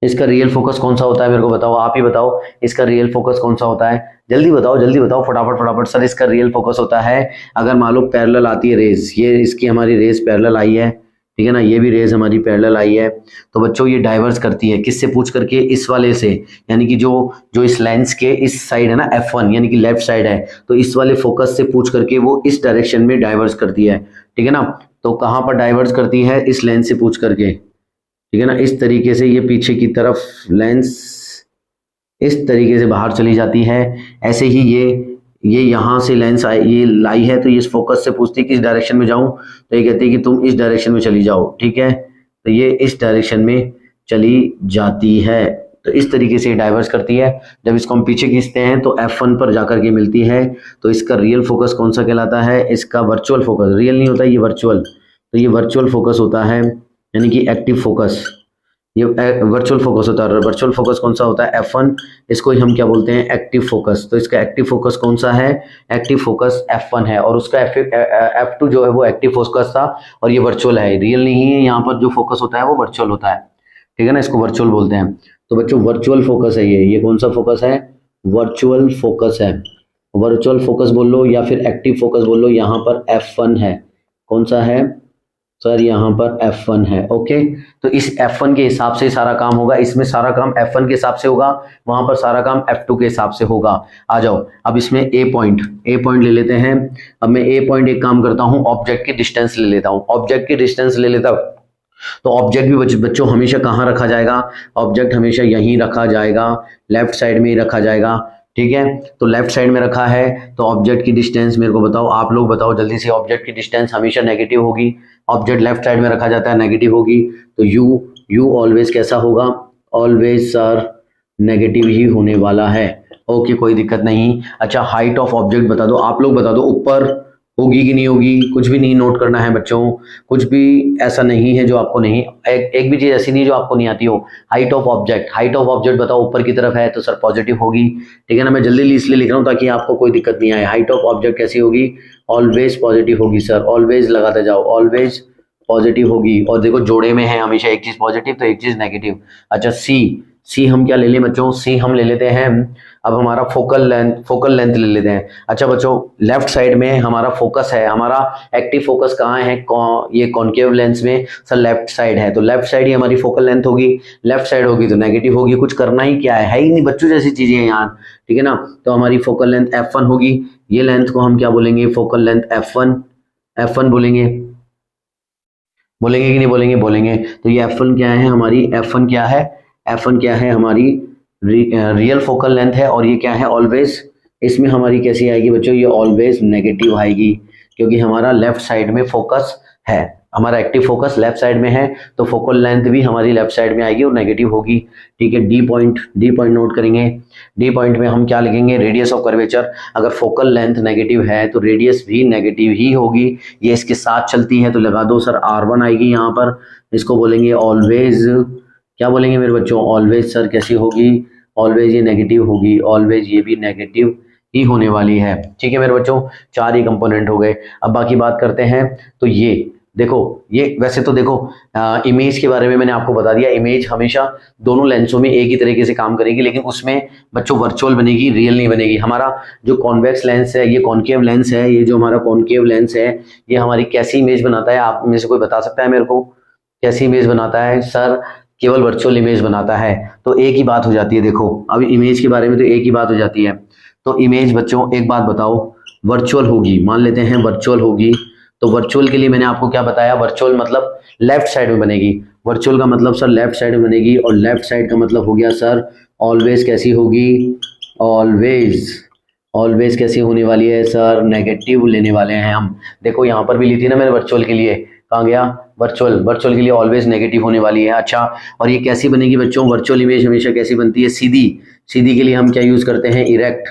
इसका रियल फोकस कौन सा होता है, मेरे को बताओ, आप ही बताओ, इसका रियल फोकस कौन सा होता है, जल्दी बताओ फटाफट फटाफट। सर इसका रियल फोकस होता है, अगर मान लो पैरेलल आती है रेज, ये इसकी हमारी रेज पैरेलल आई है, ठीक है ना, ये भी रेज हमारी पैरेलल आई है, तो बच्चों ये डाइवर्स करती है किससे पूछ करके, इस वाले से, यानी कि जो इस लेंस के इस साइड है ना F1, यानी कि लेफ्ट साइड है, तो इस वाले फोकस से पूछ करके वो इस डायरेक्शन में डाइवर्स करती है, ठीक है ना। तो कहाँ पर डाइवर्स करती है, इस लेंस से पूछ करके, ठीक है ना, इस तरीके से ये पीछे की तरफ लेंस इस तरीके से बाहर चली जाती है। ऐसे ही ये यहाँ से लेंस ये लाई है, तो ये इस फोकस से पूछती है किस डायरेक्शन में जाऊं, तो ये कहती है कि तुम इस डायरेक्शन में चली जाओ, ठीक है, तो ये इस डायरेक्शन में चली जाती है। तो इस तरीके से डाइवर्स करती है। जब इसको हम पीछे खींचते हैं तो F1 पर जाकर के मिलती है, तो इसका रियल फोकस कौन सा कहलाता है, इसका वर्चुअल फोकस, रियल नहीं होता ये वर्चुअल, तो ये वर्चुअल फोकस होता है, यानी कि एक्टिव फोकस, ये वर्चुअल फोकस होता है। वर्चुअल फोकस कौन सा होता है, F1, इसको ही हम क्या बोलते हैं, एक्टिव फोकस। तो इसका एक्टिव फोकस कौन सा है, एक्टिव फोकस F1 है, और उसका F2 जो है वो एक्टिव फोकस था, और ये वर्चुअल है, रियल नहीं है। यहाँ पर जो फोकस होता है वो वर्चुअल होता है, ठीक है ना, इसको वर्चुअल बोलते हैं। तो बच्चों वर्चुअल फोकस है ये कौन सा फोकस है, वर्चुअल फोकस है। वर्चुअल फोकस बोल लो या फिर एक्टिव फोकस बोल लो, यहाँ पर F1 है, कौन सा है सर, यहाँ पर F1 है, ओके। तो इस F1 के हिसाब से सारा काम होगा, इसमें सारा काम F1 के हिसाब से होगा, वहां पर सारा काम F2 के हिसाब से होगा। आ जाओ अब इसमें ए पॉइंट ले लेते हैं। अब मैं ए पॉइंट एक काम करता हूँ, ऑब्जेक्ट की डिस्टेंस ले लेता हूँ, ऑब्जेक्ट की डिस्टेंस ले लेता हूँ। तो ऑब्जेक्ट भी बच्चों हमेशा कहाँ रखा जाएगा, ऑब्जेक्ट हमेशा यहीं रखा जाएगा, लेफ्ट साइड में ही रखा जाएगा, ठीक है। तो लेफ्ट साइड में रखा है, तो ऑब्जेक्ट की डिस्टेंस मेरे को बताओ, आप लोग बताओ जल्दी से, ऑब्जेक्ट की डिस्टेंस हमेशा नेगेटिव होगी, ऑब्जेक्ट लेफ्ट साइड में रखा जाता है, नेगेटिव होगी, तो यू ऑलवेज कैसा होगा, ऑलवेज सर नेगेटिव ही होने वाला है, ओके, कोई दिक्कत नहीं। अच्छा हाइट ऑफ ऑब्जेक्ट बता दो, आप लोग बता दो, ऊपर होगी कि नहीं होगी, कुछ भी नहीं नोट करना है बच्चों, कुछ भी ऐसा नहीं है जो आपको नहीं, एक भी चीज ऐसी नहीं जो आपको नहीं आती हो। हाइट ऑफ ऑब्जेक्ट बताओ, ऊपर की तरफ है तो सर पॉजिटिव होगी, ठीक है ना, मैं जल्दी इसलिए लिख रहा हूँ ताकि आपको कोई दिक्कत नहीं आए। हाइट ऑफ ऑब्जेक्ट कैसी होगी, ऑलवेज पॉजिटिव होगी सर, ऑलवेज लगाते जाओ, ऑलवेज पॉजिटिव होगी। और देखो जोड़े में है हमेशा एक चीज पॉजिटिव तो एक चीज नेगेटिव। अच्छा सी हम क्या ले लें बच्चों, सी हम ले लेते हैं, अब हमारा फोकल लेंथ ले लेते हैं। अच्छा बच्चों लेफ्ट साइड में हमारा फोकस है, हमारा एक्टिव फोकस कहाँ है, ये कॉनकेव लेंस में सर लेफ्ट साइड है, तो लेफ्ट साइड ही हमारी फोकल लेंथ होगी, लेफ्ट साइड होगी तो नेगेटिव होगी, कुछ करना ही क्या है ही नहीं बच्चों, जैसी चीजें हैं यार, ठीक है ना। तो हमारी फोकल लेंथ F1 होगी, ये लेंथ को हम क्या बोलेंगे, फोकल लेंथ F1 बोलेंगे कि नहीं बोलेंगे। तो ये F1 क्या है हमारी, F1 क्या है हमारी रियल फोकल लेंथ है, और ये क्या है ऑलवेज, इसमें हमारी कैसी आएगी बच्चों, ये ऑलवेज नेगेटिव आएगी, क्योंकि हमारा लेफ्ट साइड में फोकस है, हमारा एक्टिव फोकस लेफ्ट साइड में है, तो फोकल लेंथ भी हमारी लेफ्ट साइड में आएगी और नेगेटिव होगी, ठीक है। डी पॉइंट नोट करेंगे, डी पॉइंट में हम क्या लिखेंगे, रेडियस ऑफ कर्वेचर। अगर फोकल लेंथ नेगेटिव है तो रेडियस भी नेगेटिव ही होगी, ये इसके साथ चलती है, तो लगा दो सर R1 आएगी यहाँ पर, इसको बोलेंगे ऑलवेज, क्या बोलेंगे मेरे बच्चों, ऑलवेज सर कैसी होगी, ऑलवेज ये नेगेटिव होगी, ऑलवेज ये भी नेगेटिव ही होने वाली है, ठीक है मेरे बच्चों। 4 ही कंपोनेंट हो गए। अब बाकी बात करते हैं, तो ये देखो, ये वैसे तो देखो इमेज के बारे में मैंने आपको बता दिया, इमेज हमेशा दोनों लेंसों में एक ही तरीके से काम करेगी, लेकिन उसमें बच्चों वर्चुअल बनेगी, रियल नहीं बनेगी। हमारा जो कॉन्वेक्स लेंस है, ये कॉनकेव लेंस है, ये जो हमारा कॉनकेव लेंस है, ये हमारी कैसी इमेज बनाता है, आप में से कोई बता सकता है मेरे को, कैसी इमेज बनाता है सर, केवल वर्चुअल इमेज बनाता है। तो एक ही बात हो जाती है, देखो अभी इमेज के बारे में तो एक ही बात हो जाती है। तो इमेज बच्चों एक बात बताओ, वर्चुअल होगी, मान लेते हैं वर्चुअल होगी, तो वर्चुअल के लिए मैंने आपको क्या बताया, वर्चुअल मतलब लेफ्ट साइड में बनेगी, वर्चुअल का मतलब सर लेफ्ट साइड में बनेगी, और लेफ्ट साइड का मतलब हो गया सर ऑलवेज कैसी होगी, ऑलवेज कैसी होने वाली है सर, नेगेटिव लेने वाले हैं हम। देखो यहाँ पर भी ली थी ना मैंने वर्चुअल के लिए, कहाँ गया, वर्चुअल के लिए ऑलवेज नेगेटिव होने वाली है। अच्छा और ये कैसी बनेगी बच्चों, वर्चुअल इमेज हमेशा कैसी बनती है, सीधी के लिए हम क्या यूज करते हैं, इरेक्ट,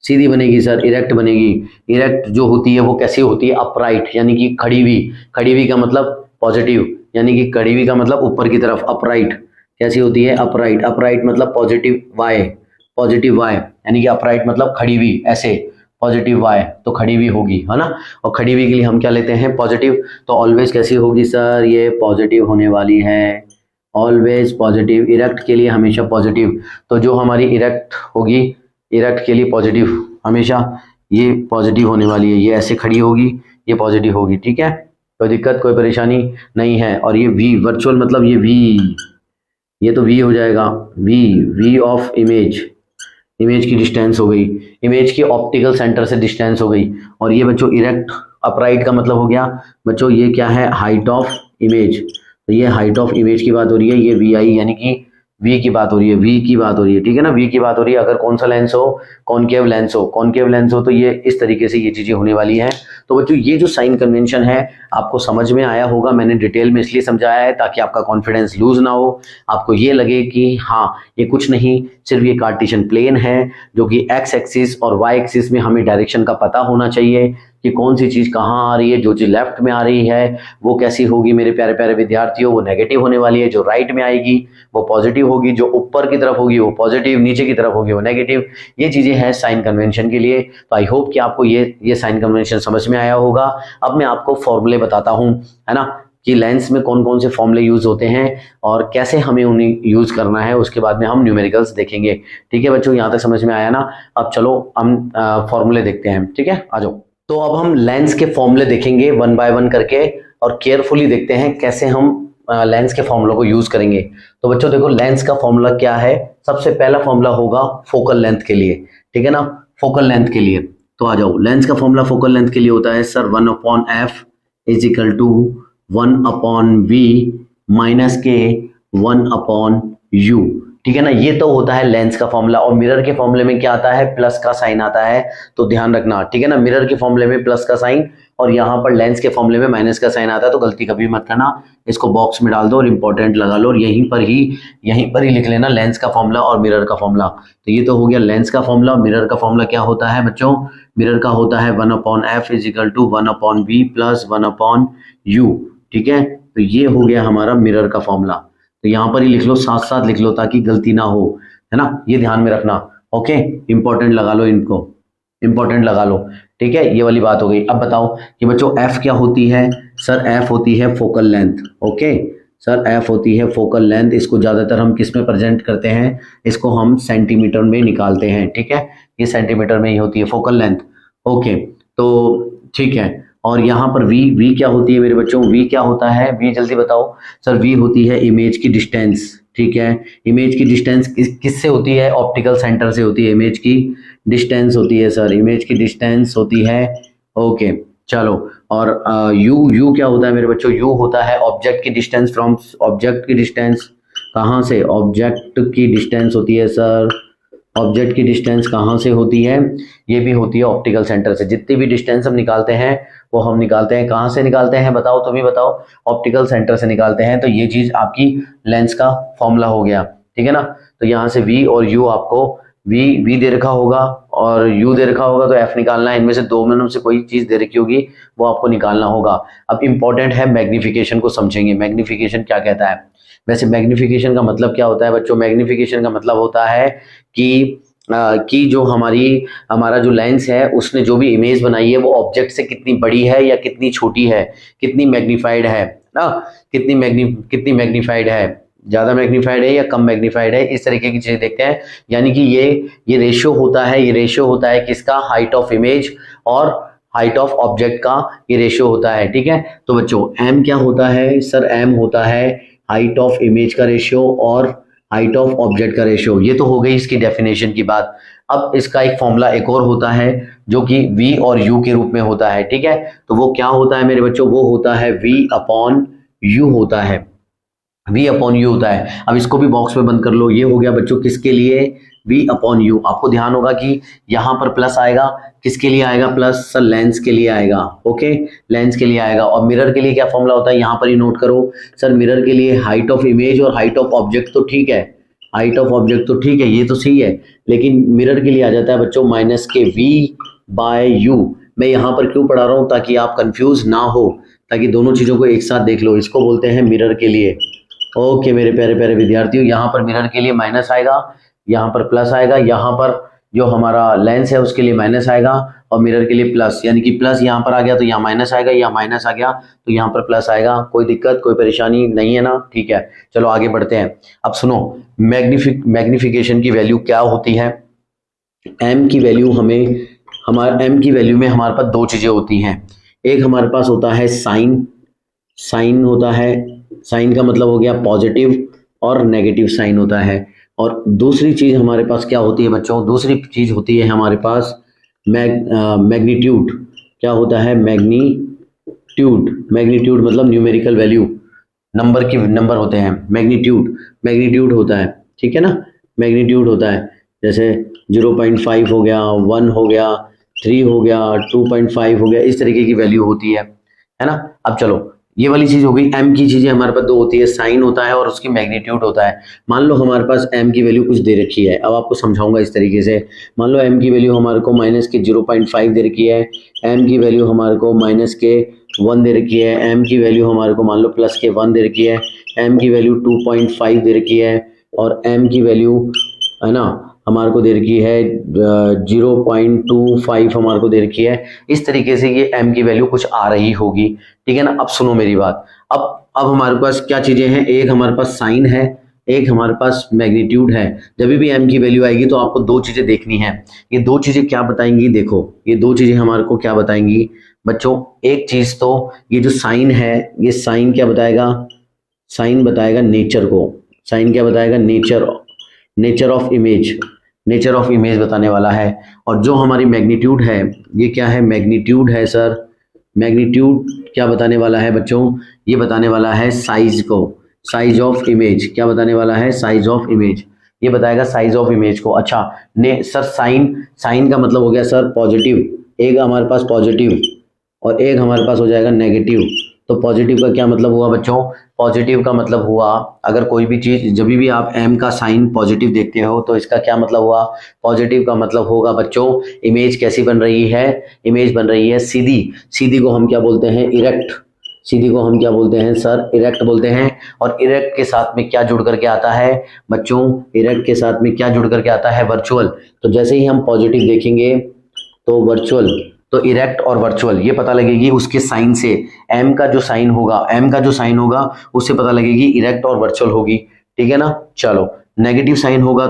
सीधी बनेगी सर, इरेक्ट बनेगी। इरेक्ट जो होती है वो कैसी होती है, अपराइट, यानी कि खड़ी हुई का मतलब पॉजिटिव, यानी कि खड़ी हुई का मतलब ऊपर की तरफ, अपराइट कैसी होती है, अपराइट मतलब पॉजिटिव वाई, यानी कि अपराइट मतलब खड़ी हुई, ऐसे पॉजिटिव वाई, तो खड़ी हुई होगी, है ना। और खड़ी हुई के लिए हम क्या लेते हैं, पॉजिटिव, तो ऑलवेज कैसी होगी सर, ये पॉजिटिव होने वाली है, ऑलवेज पॉजिटिव, इरेक्ट के लिए हमेशा पॉजिटिव। तो जो हमारी इरेक्ट होगी, इरेक्ट के लिए पॉजिटिव, हमेशा ये पॉजिटिव होने वाली है, ये ऐसे खड़ी होगी, ये पॉजिटिव होगी, ठीक है, कोई दिक्कत कोई परेशानी नहीं है। और ये वी वर्चुअल मतलब ये वी, ये तो वी हो जाएगा, वी ऑफ इमेज, इमेज की डिस्टेंस हो गई, इमेज की ऑप्टिकल सेंटर से डिस्टेंस हो गई। और ये बच्चों इरेक्ट अपराइट का मतलब हो गया बच्चों, ये क्या है, हाइट ऑफ इमेज। तो ये हाइट ऑफ इमेज की बात हो रही है, ये वी आई यानी कि वी की बात हो रही है, वी की बात हो रही है, ठीक है ना, वी की बात हो रही है। अगर कौन सा लेंस हो, कॉनकेव लेंस हो, कॉनकेव लेंस हो तो ये इस तरीके से ये चीजें होने वाली हैं। तो बच्चों ये जो साइन कन्वेंशन है आपको समझ में आया होगा, मैंने डिटेल में इसलिए समझाया है ताकि आपका कॉन्फिडेंस लूज ना हो, आपको ये लगे कि हाँ ये कुछ नहीं, सिर्फ ये कार्टेशियन प्लेन है जो कि एक्स एक्सिस और वाई एक्सिस में हमें डायरेक्शन का पता होना चाहिए कि कौन सी चीज कहाँ आ रही है। जो चीज लेफ्ट में आ रही है वो कैसी होगी मेरे प्यारे प्यारे विद्यार्थियों, वो नेगेटिव होने वाली है। जो राइट में आएगी वो पॉजिटिव होगी, जो ऊपर की तरफ होगी वो पॉजिटिव, नीचे की तरफ होगी वो नेगेटिव। ये चीजें हैं साइन कन्वेंशन के लिए। तो आई होप कि आपको ये साइन कन्वेंशन समझ में आया होगा। अब मैं आपको फॉर्मूले बताता हूँ, है ना, कि लेंस में कौन कौन से फॉर्मूले यूज होते हैं और कैसे हमें उन्हें यूज करना है। उसके बाद में हम न्यूमेरिकल्स देखेंगे, ठीक है बच्चों, यहाँ तक समझ में आया ना। अब चलो हम फॉर्मूले देखते हैं, ठीक है, आ जाओ। तो अब हम लेंस के फॉर्मूले देखेंगे वन बाय वन करके और केयरफुली देखते हैं कैसे हम लेंस के फॉर्मूलों को यूज करेंगे। तो बच्चों देखो लेंस का फॉर्मूला क्या है, सबसे पहला फॉर्मूला होगा फोकल लेंथ के लिए, ठीक है ना, फोकल लेंथ के लिए। तो आ जाओ, लेंस का फॉर्मूला फोकल लेंथ के लिए होता है sir 1/f is equal to 1/v minus के 1/u, ठीक है ना। ये तो होता है लेंस का फॉर्मूला। और मिरर के फॉर्मूले में क्या आता है, प्लस का साइन आता है, तो ध्यान रखना, ठीक है ना। मिरर के फॉर्मूले में प्लस का साइन और यहाँ पर लेंस के फॉर्मूले में माइनस का साइन आता है, तो गलती कभी मत करना, इसको बॉक्स में डाल दो और इंपॉर्टेंट लगा लो और यहीं पर ही लिख लेना लेंस का फॉर्मूला और मिरर का फॉर्मूला। तो ये तो हो गया लेंस का फॉर्मूला। और मिरर का फॉर्मूला क्या होता है बच्चों, मिरर का होता है 1/f is equal to 1/v plus 1/u, ठीक है। तो ये हो गया हमारा मिरर का फॉर्मूला। तो यहाँ पर ही लिख लो, साथ साथ लिख लो ताकि गलती ना हो, है ना, ये ध्यान में रखना, ओके। इंपॉर्टेंट लगा लो, इनको इंपॉर्टेंट लगा लो, ठीक है, ये वाली बात हो गई। अब बताओ कि बच्चों f क्या होती है, सर f होती है focal length, okay sir f होती है फोकल लेंथ। इसको ज्यादातर हम किस में प्रेजेंट करते हैं, इसको हम सेंटीमीटर में निकालते हैं, ठीक है, ये सेंटीमीटर में ही होती है फोकल लेंथ, ओके। तो ठीक है, और यहाँ पर v क्या होती है मेरे बच्चों, v क्या होता है, v जल्दी बताओ सर। v होती है इमेज की डिस्टेंस, ठीक है। इमेज की डिस्टेंस किससे होती है, ऑप्टिकल सेंटर से होती है, इमेज की डिस्टेंस होती है सर, इमेज की डिस्टेंस होती है, ओके चलो। और u क्या होता है मेरे बच्चों, u होता है ऑब्जेक्ट की डिस्टेंस फ्रॉम, ऑब्जेक्ट की डिस्टेंस कहाँ से, ऑब्जेक्ट की डिस्टेंस होती है सर, ऑब्जेक्ट की डिस्टेंस कहाँ से होती है, ये भी होती है ऑप्टिकल सेंटर से। जितनी भी डिस्टेंस हम निकालते हैं वो हम निकालते हैं कहाँ से निकालते हैं, बताओ तुम ही बताओ, ऑप्टिकल सेंटर से निकालते हैं। तो ये चीज आपकी लेंस का फॉर्मूला हो गया, ठीक है ना। तो यहाँ से v और u, आपको v दे रखा होगा और u दे रखा होगा, तो f निकालना है। इनमें से दो में से कोई चीज दे रखी होगी वो आपको निकालना होगा। अब इंपॉर्टेंट है, मैग्निफिकेशन को समझेंगे। मैग्निफिकेशन क्या कहता है, वैसे मैग्निफिकेशन का मतलब क्या होता है बच्चों, मैग्निफिकेशन का मतलब होता है कि जो हमारा जो लेंस है उसने जो भी इमेज बनाई है वो ऑब्जेक्ट से कितनी बड़ी है या कितनी छोटी है, कितनी मैग्नीफाइड है ना, कितनी मैग्नीफाइड है, ज्यादा मैग्नीफाइड है या कम मैग्नीफाइड है, इस तरीके की चीजें देखते हैं। यानी कि ये रेशियो होता है, ये रेशियो होता है किसका, हाइट ऑफ इमेज और हाइट ऑफ ऑब्जेक्ट का ये रेशियो होता है, ठीक है। तो बच्चों m क्या होता है सर, m होता है हाइट ऑफ इमेज का रेशियो और हाइट ऑफ ऑब्जेक्ट का रेशियो। ये तो हो गई इसकी डेफिनेशन की बात। अब इसका एक फॉर्मूला एक और होता है जो कि v और u के रूप में होता है, ठीक है। तो वो क्या होता है मेरे बच्चों, वो होता है v/u होता है, v/u होता है। अब इसको भी बॉक्स में बंद कर लो। ये हो गया बच्चों किसके लिए, v/u। आपको ध्यान होगा कि यहाँ पर प्लस आएगा, किसके लिए आएगा प्लस, सर लेंस के लिए आएगा, ओके लेंस के लिए आएगा। और मिरर के लिए क्या फॉर्मूला होता है, यहाँ पर ही नोट करो सर। मिरर के लिए हाइट ऑफ इमेज और हाइट ऑफ ऑब्जेक्ट तो ठीक है, हाइट ऑफ ऑब्जेक्ट तो ठीक है, ये तो सही है, लेकिन मिरर के लिए आ जाता है बच्चों माइनस के v/u। मैं यहाँ पर क्यों पढ़ा रहा हूँ, ताकि आप कंफ्यूज ना हो, ताकि दोनों चीजों को एक साथ देख लो। इसको बोलते हैं मिरर के लिए, ओके मेरे प्यारे प्यारे विद्यार्थियों। यहाँ पर मिरर के लिए माइनस आएगा, यहाँ पर प्लस आएगा, यहाँ पर जो हमारा लेंस है उसके लिए माइनस आएगा और मिरर के लिए प्लस, यानी कि प्लस यहाँ पर आ गया तो यहाँ माइनस आएगा, यहाँ माइनस आ गया तो यहाँ पर प्लस आएगा। कोई दिक्कत कोई परेशानी नहीं है ना? ठीक है, चलो आगे बढ़ते हैं। अब सुनो, मैग्निफिकेशन की वैल्यू क्या होती है। एम की वैल्यू एम की वैल्यू में हमारे पास दो चीजें होती हैं। एक हमारे पास होता है साइन होता है, साइन का मतलब हो गया पॉजिटिव और नेगेटिव साइन होता है। और दूसरी चीज हमारे पास क्या होती है बच्चों, दूसरी चीज होती है हमारे पास मैग्नीट्यूड। क्या होता है? मैग्नीट्यूड मतलब न्यूमेरिकल वैल्यू, नंबर होते हैं। मैग्नीट्यूड होता है, ठीक है ना? मैग्नीट्यूड होता है, जैसे 0.5 हो गया, 1 हो गया, 3 हो गया, 2.5 हो गया, इस तरीके की वैल्यू होती है ना? अब चलो, ये वाली चीज हो गई। एम की चीजें हमारे पास दो होती है, साइन होता है और उसकी मैग्नीट्यूड होता है। मान लो हमारे पास एम की वैल्यू कुछ दे रखी है, अब आपको समझाऊंगा इस तरीके से। मान लो एम की वैल्यू हमारे को माइनस के 0.5 दे रखी है, एम की वैल्यू हमारे को माइनस के 1 दे रखी है, एम की वैल्यू हमारे को मान लो प्लस के 1 दे रखी है, एम की वैल्यू 2.5 दे रखी है, और एम की वैल्यू है ना हमारे को दे रखी है 0.25 हमारे को दे रखी है। इस तरीके से ये m की वैल्यू कुछ आ रही होगी, ठीक है ना? अब सुनो मेरी बात, अब हमारे पास क्या चीजें हैं, एक हमारे पास साइन है, एक हमारे पास मैग्नीट्यूड है। जब भी m की वैल्यू आएगी तो आपको दो चीजें देखनी है। ये दो चीजें क्या बताएंगी, देखो ये दो चीजें हमारे को क्या बताएंगी बच्चों। एक चीज तो ये जो साइन है, ये साइन क्या बताएगा, साइन बताएगा नेचर को। साइन क्या बताएगा? नेचर ऑफ इमेज बताने वाला है। और जो हमारी मैग्नीट्यूड है, ये क्या है? मैग्नीट्यूड है सर। मैग्नीट्यूड क्या बताने वाला है बच्चों? ये बताने वाला है साइज को, साइज ऑफ इमेज। क्या बताने वाला है? Size of image. ये बताएगा साइज ऑफ इमेज को। अच्छा सर साइन का मतलब हो गया सर पॉजिटिव, एक हमारे पास पॉजिटिव और एक हमारे पास हो जाएगा नेगेटिव। तो पॉजिटिव का क्या मतलब हुआ बच्चों? पॉजिटिव का मतलब हुआ, अगर कोई भी चीज जब भी आप m का साइन पॉजिटिव देखते हो तो इसका क्या मतलब हुआ? पॉजिटिव का मतलब होगा बच्चों इमेज कैसी बन रही है? इमेज बन रही है सीधी। सीधी को हम क्या बोलते हैं? इरेक्ट। सीधी को हम क्या बोलते हैं सर? इरेक्ट बोलते हैं। और इरेक्ट के साथ में क्या जुड़ करके आता है बच्चों? इरेक्ट के साथ में क्या जुड़ करके आता है? वर्चुअल। तो जैसे ही हम पॉजिटिव देखेंगे तो वर्चुअल, तो इरेक्ट और वर्चुअल ये पता लगेगी उसके साइन से। एम का जो साइन होगा उससे पता लगेगी इरेक्ट और वर्चुअल होगी, ठीक है ना? चलो नेगेटिव साइन होगा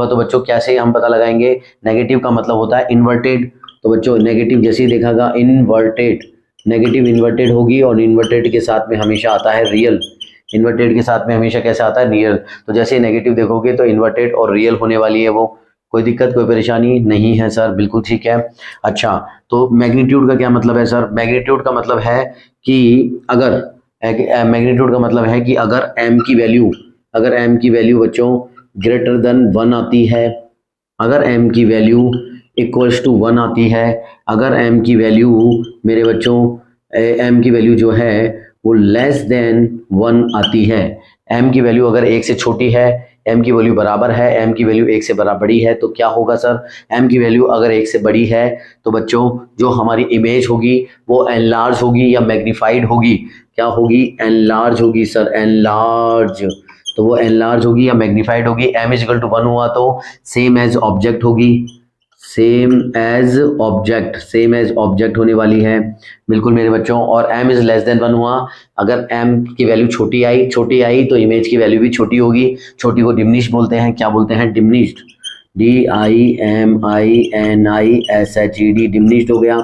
तो बच्चों कैसे हम पता लगाएंगे? नेगेटिव का मतलब होता है इन्वर्टेड। तो बच्चों नेगेटिव जैसे ही देखागा इन्वर्टेड, नेगेटिव इन्वर्टेड होगी, और इन्वर्टेड के साथ में हमेशा आता है रियल। इन्वर्टेड के साथ में हमेशा कैसे आता है? रियल। तो जैसे नेगेटिव देखोगे तो इन्वर्टेड और रियल होने वाली है वो। कोई दिक्कत कोई परेशानी नहीं है सर? बिल्कुल ठीक है। अच्छा तो मैग्नीट्यूड का क्या मतलब है सर? मैग्नीट्यूड का मतलब है कि अगर m की वैल्यू बच्चों ग्रेटर देन 1 आती है, अगर m की वैल्यू इक्वल्स टू 1 आती है, अगर m की वैल्यू मेरे बच्चों m की वैल्यू जो है वो लेस देन 1 आती है, m की वैल्यू अगर 1 से छोटी है, m की वैल्यू बराबर है, m की वैल्यू 1 से बड़ी है, तो क्या होगा सर? m की वैल्यू अगर 1 से बड़ी है तो बच्चों जो हमारी इमेज होगी वो एनलार्ज होगी या मैग्नीफाइड होगी? क्या होगी? एनलार्ज होगी सर, एनलार्ज। तो वो एनलार्ज होगी या मैग्नीफाइड होगी। m इज इक्वल टू 1 हुआ तो सेम एज ऑब्जेक्ट होगी, सेम एज ऑब्जेक्ट होने वाली है, बिल्कुल मेरे बच्चों। और m इज लेस देन 1 हुआ, अगर m की वैल्यू छोटी आई तो इमेज की वैल्यू भी छोटी होगी। छोटी को डिमिनिश बोलते हैं। क्या बोलते हैं? डिमिनिश्ड। DIMINISHED, डिमिनिश्ड हो गया।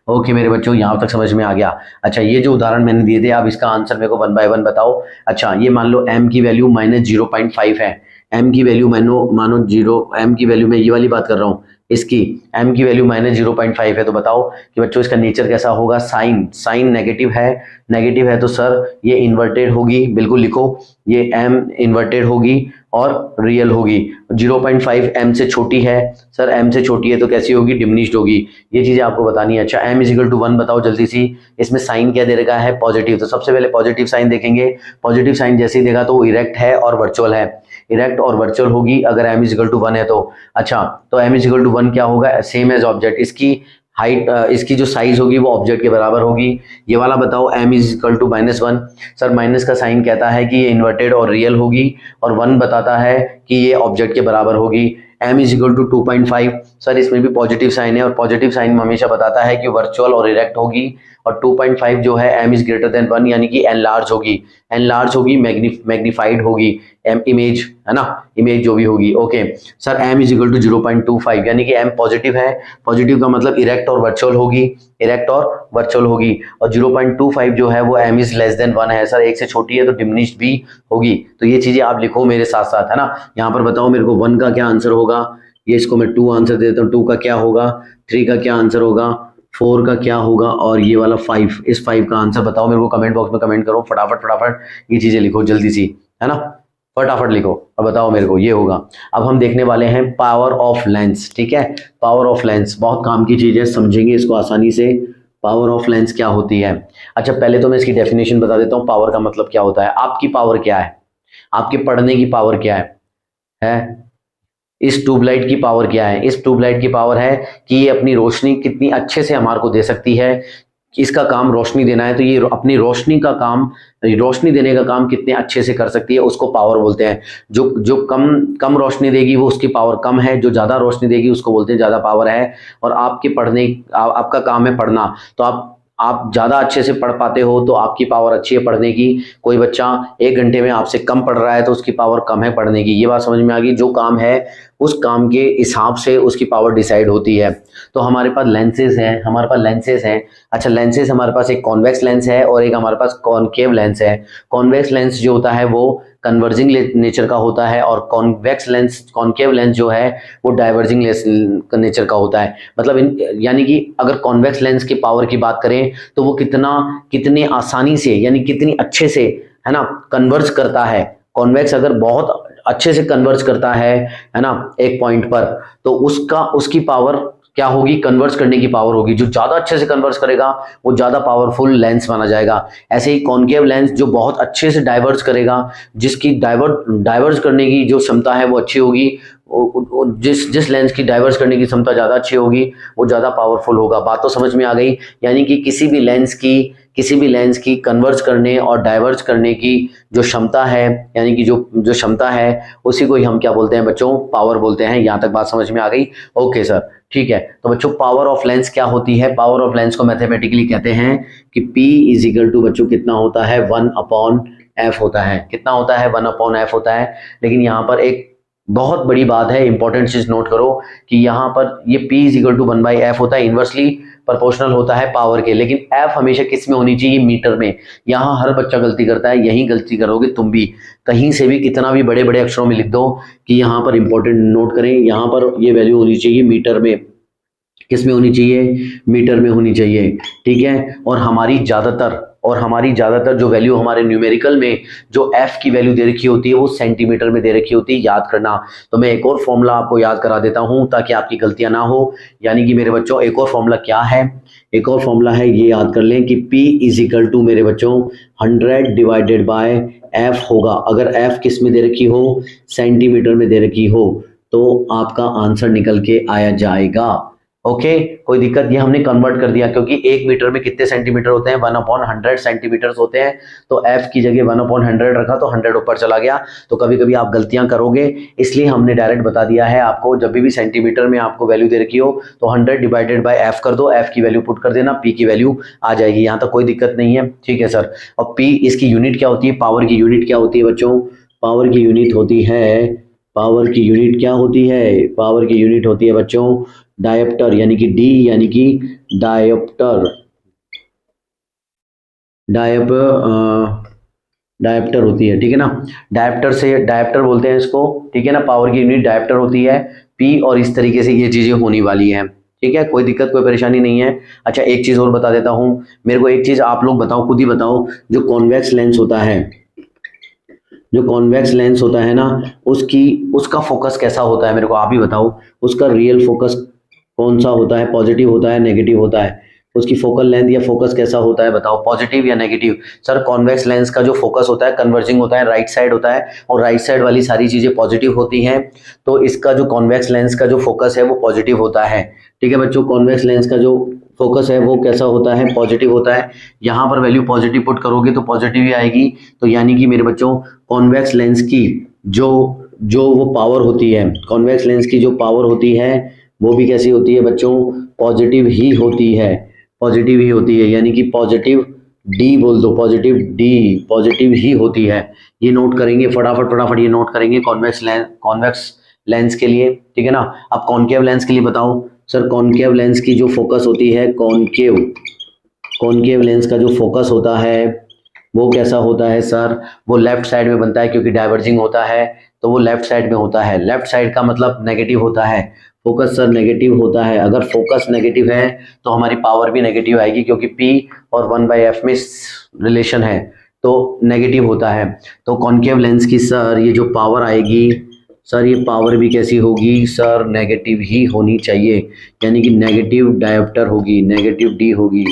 ओके मेरे बच्चों, यहाँ तक समझ में आ गया। अच्छा ये जो उदाहरण मैंने दिए थे, अब इसका आंसर मेरे को 1 बाय 1 बताओ। अच्छा ये मान लो m की वैल्यू -0.5 है, m की वैल्यू मानो 0, m की वैल्यू मैं ये वाली बात कर रहा हूँ, इसकी m की वैल्यू -0.5 है। तो बताओ कि बच्चों इसका नेचर कैसा होगा? साइन नेगेटिव है तो सर ये इन्वर्टेड होगी, बिल्कुल लिखो, ये m इन्वर्टेड होगी और रियल होगी। 0.5 m से छोटी है सर, m से छोटी है तो कैसी होगी? डिमिनिश्ड होगी। ये चीजें आपको बतानी है। अच्छा m इज इक्वल टू 1 बताओ जल्दी सी। इसमें साइन क्या दे रखा है? पॉजिटिव। तो सबसे पहले पॉजिटिव साइन देखेंगे। पॉजिटिव साइन जैसे ही देखा तो वो इरेक्ट है और वर्चुअल है, इरेक्ट और वर्चुअल होगी अगर m इज इक्वल टू 1 है तो। अच्छा तो m इज इक्वल टू 1 क्या होगा? Same as object. इसकी हाइट, इसकी जो साइज होगी वो ऑब्जेक्ट के बराबर होगी। ये वाला बताओ m is equal to -1। Sir minus का साइन कहता है कि ये इन्वर्टेड और रियल होगी, और 1 बताता है कि ये ऑब्जेक्ट के बराबर होगी। m is equal to 2.5। Sir इसमें भी पॉजिटिव साइन है और पॉजिटिव साइन हमेशा बताता है कि वर्चुअल और इरेक्ट होगी, और 2.5 जो है m इज ग्रेटर देन 1 यानी कि एनलार्ज होगी, मैग्नीफाइड होगी, m इमेज है ना, इमेज जो भी होगी। Okay sir m is equal to 0.25 यानी कि m पॉजिटिव है, पॉजिटिव का मतलब इरेक्ट और वर्चुअल होगी, और 0.25 जो है वो m इज लेस देन 1 है। सर 1 से छोटी है तो डिमिनिश्ड भी होगी। तो ये चीजें आप लिखो मेरे साथ साथ है ना। यहाँ पर बताओ मेरे को 1 का क्या आंसर होगा, ये इसको मैं 2 आंसर देता हूँ, 2 का क्या होगा, 3 का क्या आंसर होगा, 4 का क्या होगा, और ये वाला 5, इस 5 का आंसर बताओ मेरे को कमेंट बॉक्स में कमेंट करो फटाफट ये चीजें लिखो जल्दी सी है ना, फटाफट लिखो और बताओ मेरे को ये होगा। अब हम देखने वाले हैं पावर ऑफ लेंस, ठीक है। पावर ऑफ लेंस बहुत काम की चीज है, समझेंगे इसको आसानी से। पावर ऑफ लेंस क्या होती है? अच्छा पहले तो मैं इसकी डेफिनेशन बता देता हूँ, पावर का मतलब क्या होता है। आपकी पावर क्या है, आपके पढ़ने की पावर क्या है? इस ट्यूबलाइट की पावर क्या है? इस ट्यूबलाइट की पावर है कि ये अपनी रोशनी कितनी अच्छे से हमारे को दे सकती है। इसका काम रोशनी देना है तो ये अपनी रोशनी देने का काम कितने अच्छे से कर सकती है, उसको पावर बोलते हैं। जो कम रोशनी देगी वो उसकी पावर कम है, जो ज़्यादा रोशनी देगी उसको बोलते हैं ज़्यादा पावर है। और आपका काम है पढ़ना, तो आप ज़्यादा अच्छे से पढ़ पाते हो तो आपकी पावर अच्छी है पढ़ने की। कोई बच्चा 1 घंटे में आपसे कम पढ़ रहा है तो उसकी पावर कम है पढ़ने की। ये बात समझ में आ गई? जो काम है उस काम के हिसाब से उसकी पावर डिसाइड होती है। तो हमारे पास लेंसेज हैं, अच्छा लेंसेज हमारे पास एक कॉन्वेक्स लेंस है और एक हमारे पास कॉनकेव लेंस है। कॉन्वेक्स लेंस जो होता है वो कन्वर्जिंग नेचर का होता है, और कॉनकेव लेंस जो है वो डाइवर्जिंग नेचर का होता है। मतलब यानी कि अगर कॉन्वेक्स लेंस की पावर की बात करें तो वो कितने आसानी से यानी कितनी अच्छे से है ना कन्वर्ज करता है। कॉन्वेक्स अगर बहुत अच्छे से कन्वर्ज करता है ना एक पॉइंट पर, तो उसकी पावर क्या होगी? कन्वर्ज करने की पावर होगी। जो ज्यादा अच्छे से कन्वर्ज करेगा वो ज्यादा पावरफुल लेंस माना जाएगा। ऐसे ही कॉनकेव लेंस जो बहुत अच्छे से डाइवर्ज करेगा, जिसकी डाइवर्ज करने की जो क्षमता है वो अच्छी होगी, जिस लेंस की डाइवर्ज करने की क्षमता ज्यादा अच्छी होगी वो ज्यादा पावरफुल होगा। बात तो समझ में आ गई? यानी कि किसी भी लेंस की कन्वर्ज करने और डाइवर्ज करने की जो क्षमता है, यानी कि जो क्षमता है उसी को ही हम क्या बोलते हैं बच्चों? पावर बोलते हैं। यहाँ तक बात समझ में आ गई? ओके सर ठीक है। तो बच्चों पावर ऑफ लेंस क्या होती है? पावर ऑफ लेंस को मैथमेटिकली कहते हैं कि P इज इक्वल टू बच्चों कितना होता है? 1/f होता है। कितना होता है? 1/f होता है। लेकिन यहाँ पर एक बहुत बड़ी बात है, इंपॉर्टेंट चीज नोट करो कि यहाँ पर ये P is equal to 1/f होता है, इनवर्सली प्रोपोर्शनल होता है पावर के। लेकिन f हमेशा किस में होनी चाहिए? मीटर में। यहाँ हर बच्चा गलती करता है, यही गलती करोगे तुम भी। कहीं से भी कितना भी बड़े बड़े अक्षरों में लिख दो कि यहाँ पर इंपॉर्टेंट नोट करें, यहाँ पर ये वैल्यू होनी चाहिए मीटर में। किस में होनी चाहिए? मीटर में होनी चाहिए, ठीक है। और हमारी ज्यादातर जो वैल्यू हमारे न्यूमेरिकल में जो f की वैल्यू दे रखी होती है वो सेंटीमीटर में दे रखी होती है, याद करना। तो मैं एक और फॉर्मूला आपको याद करा देता हूं ताकि आपकी गलतियां ना हो। यानी कि मेरे बच्चों एक और फॉर्मूला क्या है? एक और फॉर्मूला है, ये याद कर लें कि P इज इक्वल टू मेरे बच्चों 100 डिवाइडेड बाय f होगा। अगर f किस में दे रखी हो? सेंटीमीटर में दे रखी हो, तो आपका आंसर निकल के आया जाएगा। ओके कोई दिक्कत? ये हमने कन्वर्ट कर दिया क्योंकि 1 मीटर में कितने सेंटीमीटर होते हैं? 1/100 सेंटीमीटर होते हैं। तो f की जगह 1/100 रखा तो 100 ऊपर चला गया। तो कभी कभी आप गलतियां करोगे, इसलिए हमने डायरेक्ट बता दिया है आपको। जब भी सेंटीमीटर में आपको वैल्यू दे रखी हो तो 100 डिवाइडेड बाय f कर दो, f की वैल्यू पुट कर देना, p की वैल्यू आ जाएगी। यहाँ तक कोई दिक्कत नहीं है, ठीक है सर। और p इसकी यूनिट क्या होती है? पावर की यूनिट क्या होती है बच्चों? पावर की यूनिट होती है बच्चों डायोप्टर, यानी कि D यानी कि डायोप्टर होती है, ठीक है ना। डायोप्टर बोलते हैं इसको, ठीक है ना। पावर की यूनिट डायोप्टर होती है P, और इस तरीके से ये चीजें होने वाली हैं, ठीक है। कोई दिक्कत कोई परेशानी नहीं है। अच्छा एक चीज और बता देता हूं, मेरे को एक चीज आप लोग बताओ, खुद ही बताओ। जो कॉन्वेक्स लेंस होता है ना, उसका फोकस कैसा होता है? मेरे को आप ही बताओ। उसका रियल फोकस कौन सा होता है? पॉजिटिव होता है, नेगेटिव होता है? उसकी फोकल लेंथ या फोकस कैसा होता है बताओ? पॉजिटिव या नेगेटिव? सर कॉन्वेक्स लेंस का जो फोकस होता है कन्वर्जिंग होता है, राइट साइड होता है, और राइट साइड वाली सारी चीजें पॉजिटिव होती हैं। तो इसका जो कॉन्वेक्स लेंस का जो फोकस है वो पॉजिटिव होता है, ठीक है बच्चों। कॉन्वेक्स लेंस का जो फोकस है वो कैसा होता है? पॉजिटिव होता है। यहाँ पर वैल्यू पॉजिटिव पुट करोगे तो पॉजिटिव ही आएगी। तो यानी कि मेरे बच्चों कॉन्वेक्स लेंस की जो जो वो पावर होती है, कॉन्वेक्स लेंस की जो पावर होती है वो भी कैसी होती है बच्चों, पॉजिटिव ही होती है, पॉजिटिव ही होती है, यानी कि पॉजिटिव डी बोल दो, पॉजिटिव डी, पॉजिटिव ही होती है। ये नोट करेंगे फटाफट ये नोट करेंगे कॉन्वेक्स लेंस के लिए, ठीक है ना। अब कॉनकेव लेंस के लिए बताओ सर, कॉनकेव लेंस की जो फोकस होती है, कॉनकेव लेंस का जो फोकस होता है वो कैसा होता है सर, वो लेफ्ट साइड में बनता है, क्योंकि डाइवर्जिंग होता है तो वो लेफ्ट साइड में होता है। लेफ्ट साइड का मतलब नेगेटिव होता है, फोकस सर नेगेटिव होता है। अगर फोकस नेगेटिव है तो हमारी पावर भी नेगेटिव आएगी, क्योंकि P और 1/f में रिलेशन है तो नेगेटिव होता है। तो कॉनकेव लेंस की सर ये जो पावर आएगी सर, ये पावर भी कैसी होगी सर, नेगेटिव ही होनी चाहिए, यानी कि नेगेटिव डायोप्टर होगी, नेगेटिव डी होगी,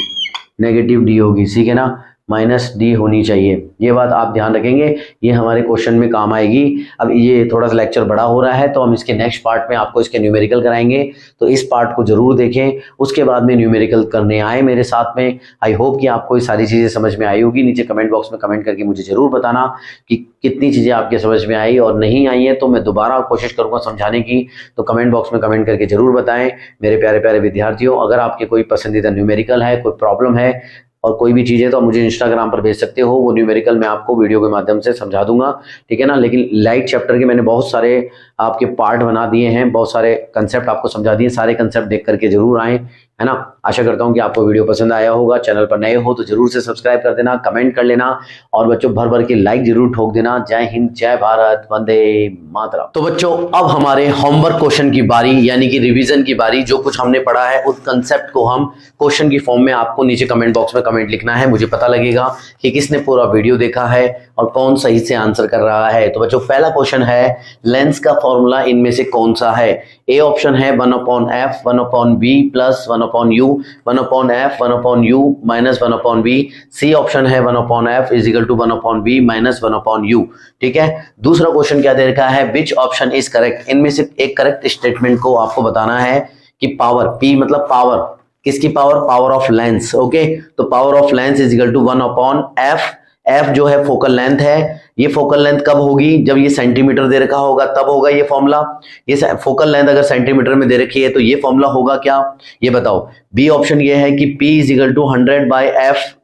ठीक है ना, -D होनी चाहिए। ये बात आप ध्यान रखेंगे, ये हमारे क्वेश्चन में काम आएगी। अब ये थोड़ा सा लेक्चर बड़ा हो रहा है तो हम इसके नेक्स्ट पार्ट में आपको इसके न्यूमेरिकल कराएंगे, तो इस पार्ट को जरूर देखें, उसके बाद में न्यूमेरिकल करने आए मेरे साथ में। आई होप कि आपको ये सारी चीज़ें समझ में आई होगी। नीचे कमेंट बॉक्स में कमेंट करके मुझे जरूर बताना कि कितनी चीज़ें आपके समझ में आई, और नहीं आई है तो मैं दोबारा कोशिश करूँगा समझाने की, तो कमेंट बॉक्स में कमेंट करके जरूर बताएं मेरे प्यारे प्यारे विद्यार्थियों। अगर आपके कोई पसंदीदा न्यूमेरिकल है, कोई प्रॉब्लम है और कोई भी चीज़ है तो आप मुझे इंस्टाग्राम पर भेज सकते हो, वो न्यूमेरिकल मैं आपको वीडियो के माध्यम से समझा दूंगा, ठीक है ना। लेकिन लाइट चैप्टर के मैंने बहुत सारे आपके पार्ट बना दिए हैं, बहुत सारे कंसेप्ट आपको समझा दिए, सारे कंसेप्ट देख करके जरूर आएँ, है ना। आशा करता हूं कि आपको वीडियो पसंद आया होगा। चैनल पर नए हो तो जरूर से सब्सक्राइब कर देना, कमेंट कर लेना, और बच्चों भर भर के लाइक जरूर ठोक देना। जय हिंद, जय भारत, वंदे मातरम। तो बच्चों अब हमारे होमवर्क क्वेश्चन की बारी, यानी कि रिवीजन की बारी। जो कुछ हमने पढ़ा है उस कंसेप्ट को हम क्वेश्चन की फॉर्म में आपको नीचे कमेंट बॉक्स में कमेंट लिखना है, मुझे पता लगेगा कि किसने पूरा वीडियो देखा है और कौन सही से आंसर कर रहा है। तो बच्चों पहला क्वेश्चन है, लेंस का फॉर्मूला इनमें से कौन सा है। ए ऑप्शन है 1/f 1/b plus 1/u 1/f 1/u minus 1/v। सी ऑप्शन है 1/f is equal to 1/v minus 1/u, ठीक है। दूसरा क्वेश्चन क्या दे रखा है, विच ऑप्शन इज करेक्ट। इनमें से एक करेक्ट स्टेटमेंट को आपको बताना है कि पावर, P मतलब पावर, किसकी power, power of lens, okay. तो power of lens is equal to 1/f। F जो है फोकल लेंथ है, ये फोकल लेंथ कब होगी, जब ये सेंटीमीटर दे रखा होगा तब होगा ये फॉर्मूला। ये फोकल लेंथ अगर सेंटीमीटर में दे रखी है तो ये फॉर्मूला होगा क्या, ये बताओ। बी ऑप्शन ये है कि P is equal to 100/f(m)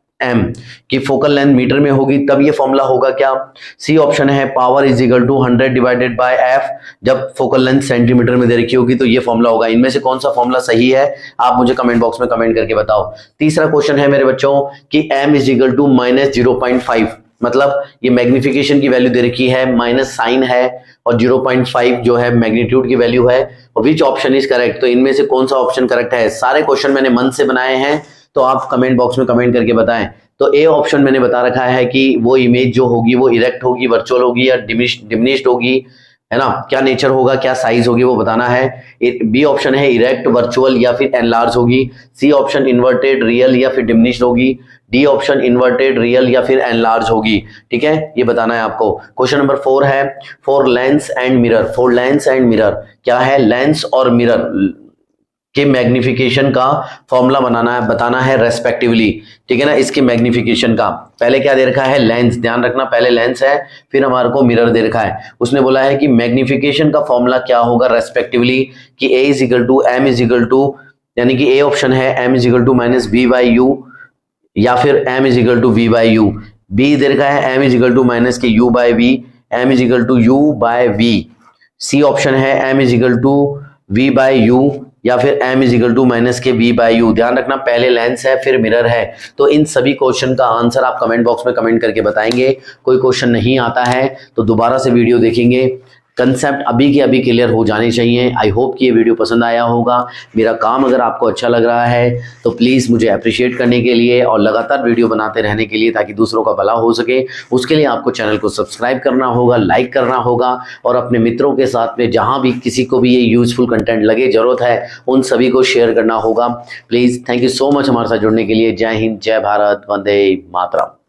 की फोकल लेंथ मीटर में होगी तब ये फॉर्मूला होगा क्या। सी ऑप्शन है power is equal to 100/f, जब फोकल लेंथ सेंटीमीटर में दे रखी होगी तो ये फॉर्मूला होगा। इनमें से कौन सा फॉर्मूला सही है आप मुझे कमेंट बॉक्स में कमेंट करके बताओ। तीसरा क्वेश्चन है मेरे बच्चों कि m इज इक्वल टू -0.5, मतलब ये मैग्निफिकेशन की वैल्यू दे रखी है, माइनस साइन है और 0.5 जो है मैग्नीट्यूड की वैल्यू है। विच ऑप्शन इज करेक्ट, तो इनमें से कौन सा ऑप्शन करेक्ट है। सारे क्वेश्चन मैंने मन से बनाए हैं तो आप कमेंट बॉक्स में कमेंट करके बताएं। तो ए ऑप्शन मैंने बता रखा है कि वो इमेज जो होगी वो इरेक्ट होगी, वर्चुअल होगी या डिमिनिश्ड होगी, है ना, क्या नेचर होगा, क्या साइज होगी वो बताना है। बी ऑप्शन है इरेक्ट, वर्चुअल या फिर एनलार्ज होगी। सी ऑप्शन इन्वर्टेड, रियल या फिर डिमिनिश्ड होगी। डी ऑप्शन इन्वर्टेड, रियल या फिर एनलार्ज होगी, ठीक है, ये बताना है आपको। क्वेश्चन नंबर 4 है for Lenz and mirror. For Lenz and mirror क्या है, लेंस और मिरर के मैग्निफिकेशन का फॉर्मूला बताना है रेस्पेक्टिवली, ठीक है ना। इसके मैग्निफिकेशन का पहले क्या दे रखा है, लेंस, ध्यान रखना पहले लेंस है फिर हमारे को मिरर दे रखा है। उसने बोला है कि मैग्निफिकेशन का फॉर्मूला क्या होगा रेस्पेक्टिवली, कि A is equal to M is equal to, यानी कि A ऑप्शन है M is equal to -V/u या फिर M is equal to V/u। B दे रखा है M is equal to minus के U/V, M is equal to U/V। C option है M is equal to V/u या फिर m is equal to minus के V/u। ध्यान रखना पहले लेंस है फिर मिरर है। तो इन सभी क्वेश्चन का आंसर आप कमेंट बॉक्स में कमेंट करके बताएंगे। कोई क्वेश्चन नहीं आता है तो दोबारा से वीडियो देखेंगे, कंसेप्ट अभी के अभी क्लियर हो जाने चाहिए। आई होप कि ये वीडियो पसंद आया होगा। मेरा काम अगर आपको अच्छा लग रहा है तो प्लीज़ मुझे अप्रिशिएट करने के लिए और लगातार वीडियो बनाते रहने के लिए, ताकि दूसरों का भला हो सके, उसके लिए आपको चैनल को सब्सक्राइब करना होगा, लाइक करना होगा, और अपने मित्रों के साथ में जहाँ भी किसी को भी ये यूजफुल कंटेंट लगे, ज़रूरत है, उन सभी को शेयर करना होगा। Please, thank you so much हमारे साथ जुड़ने के लिए। जय हिंद, जय भारत, वंदे मातरम।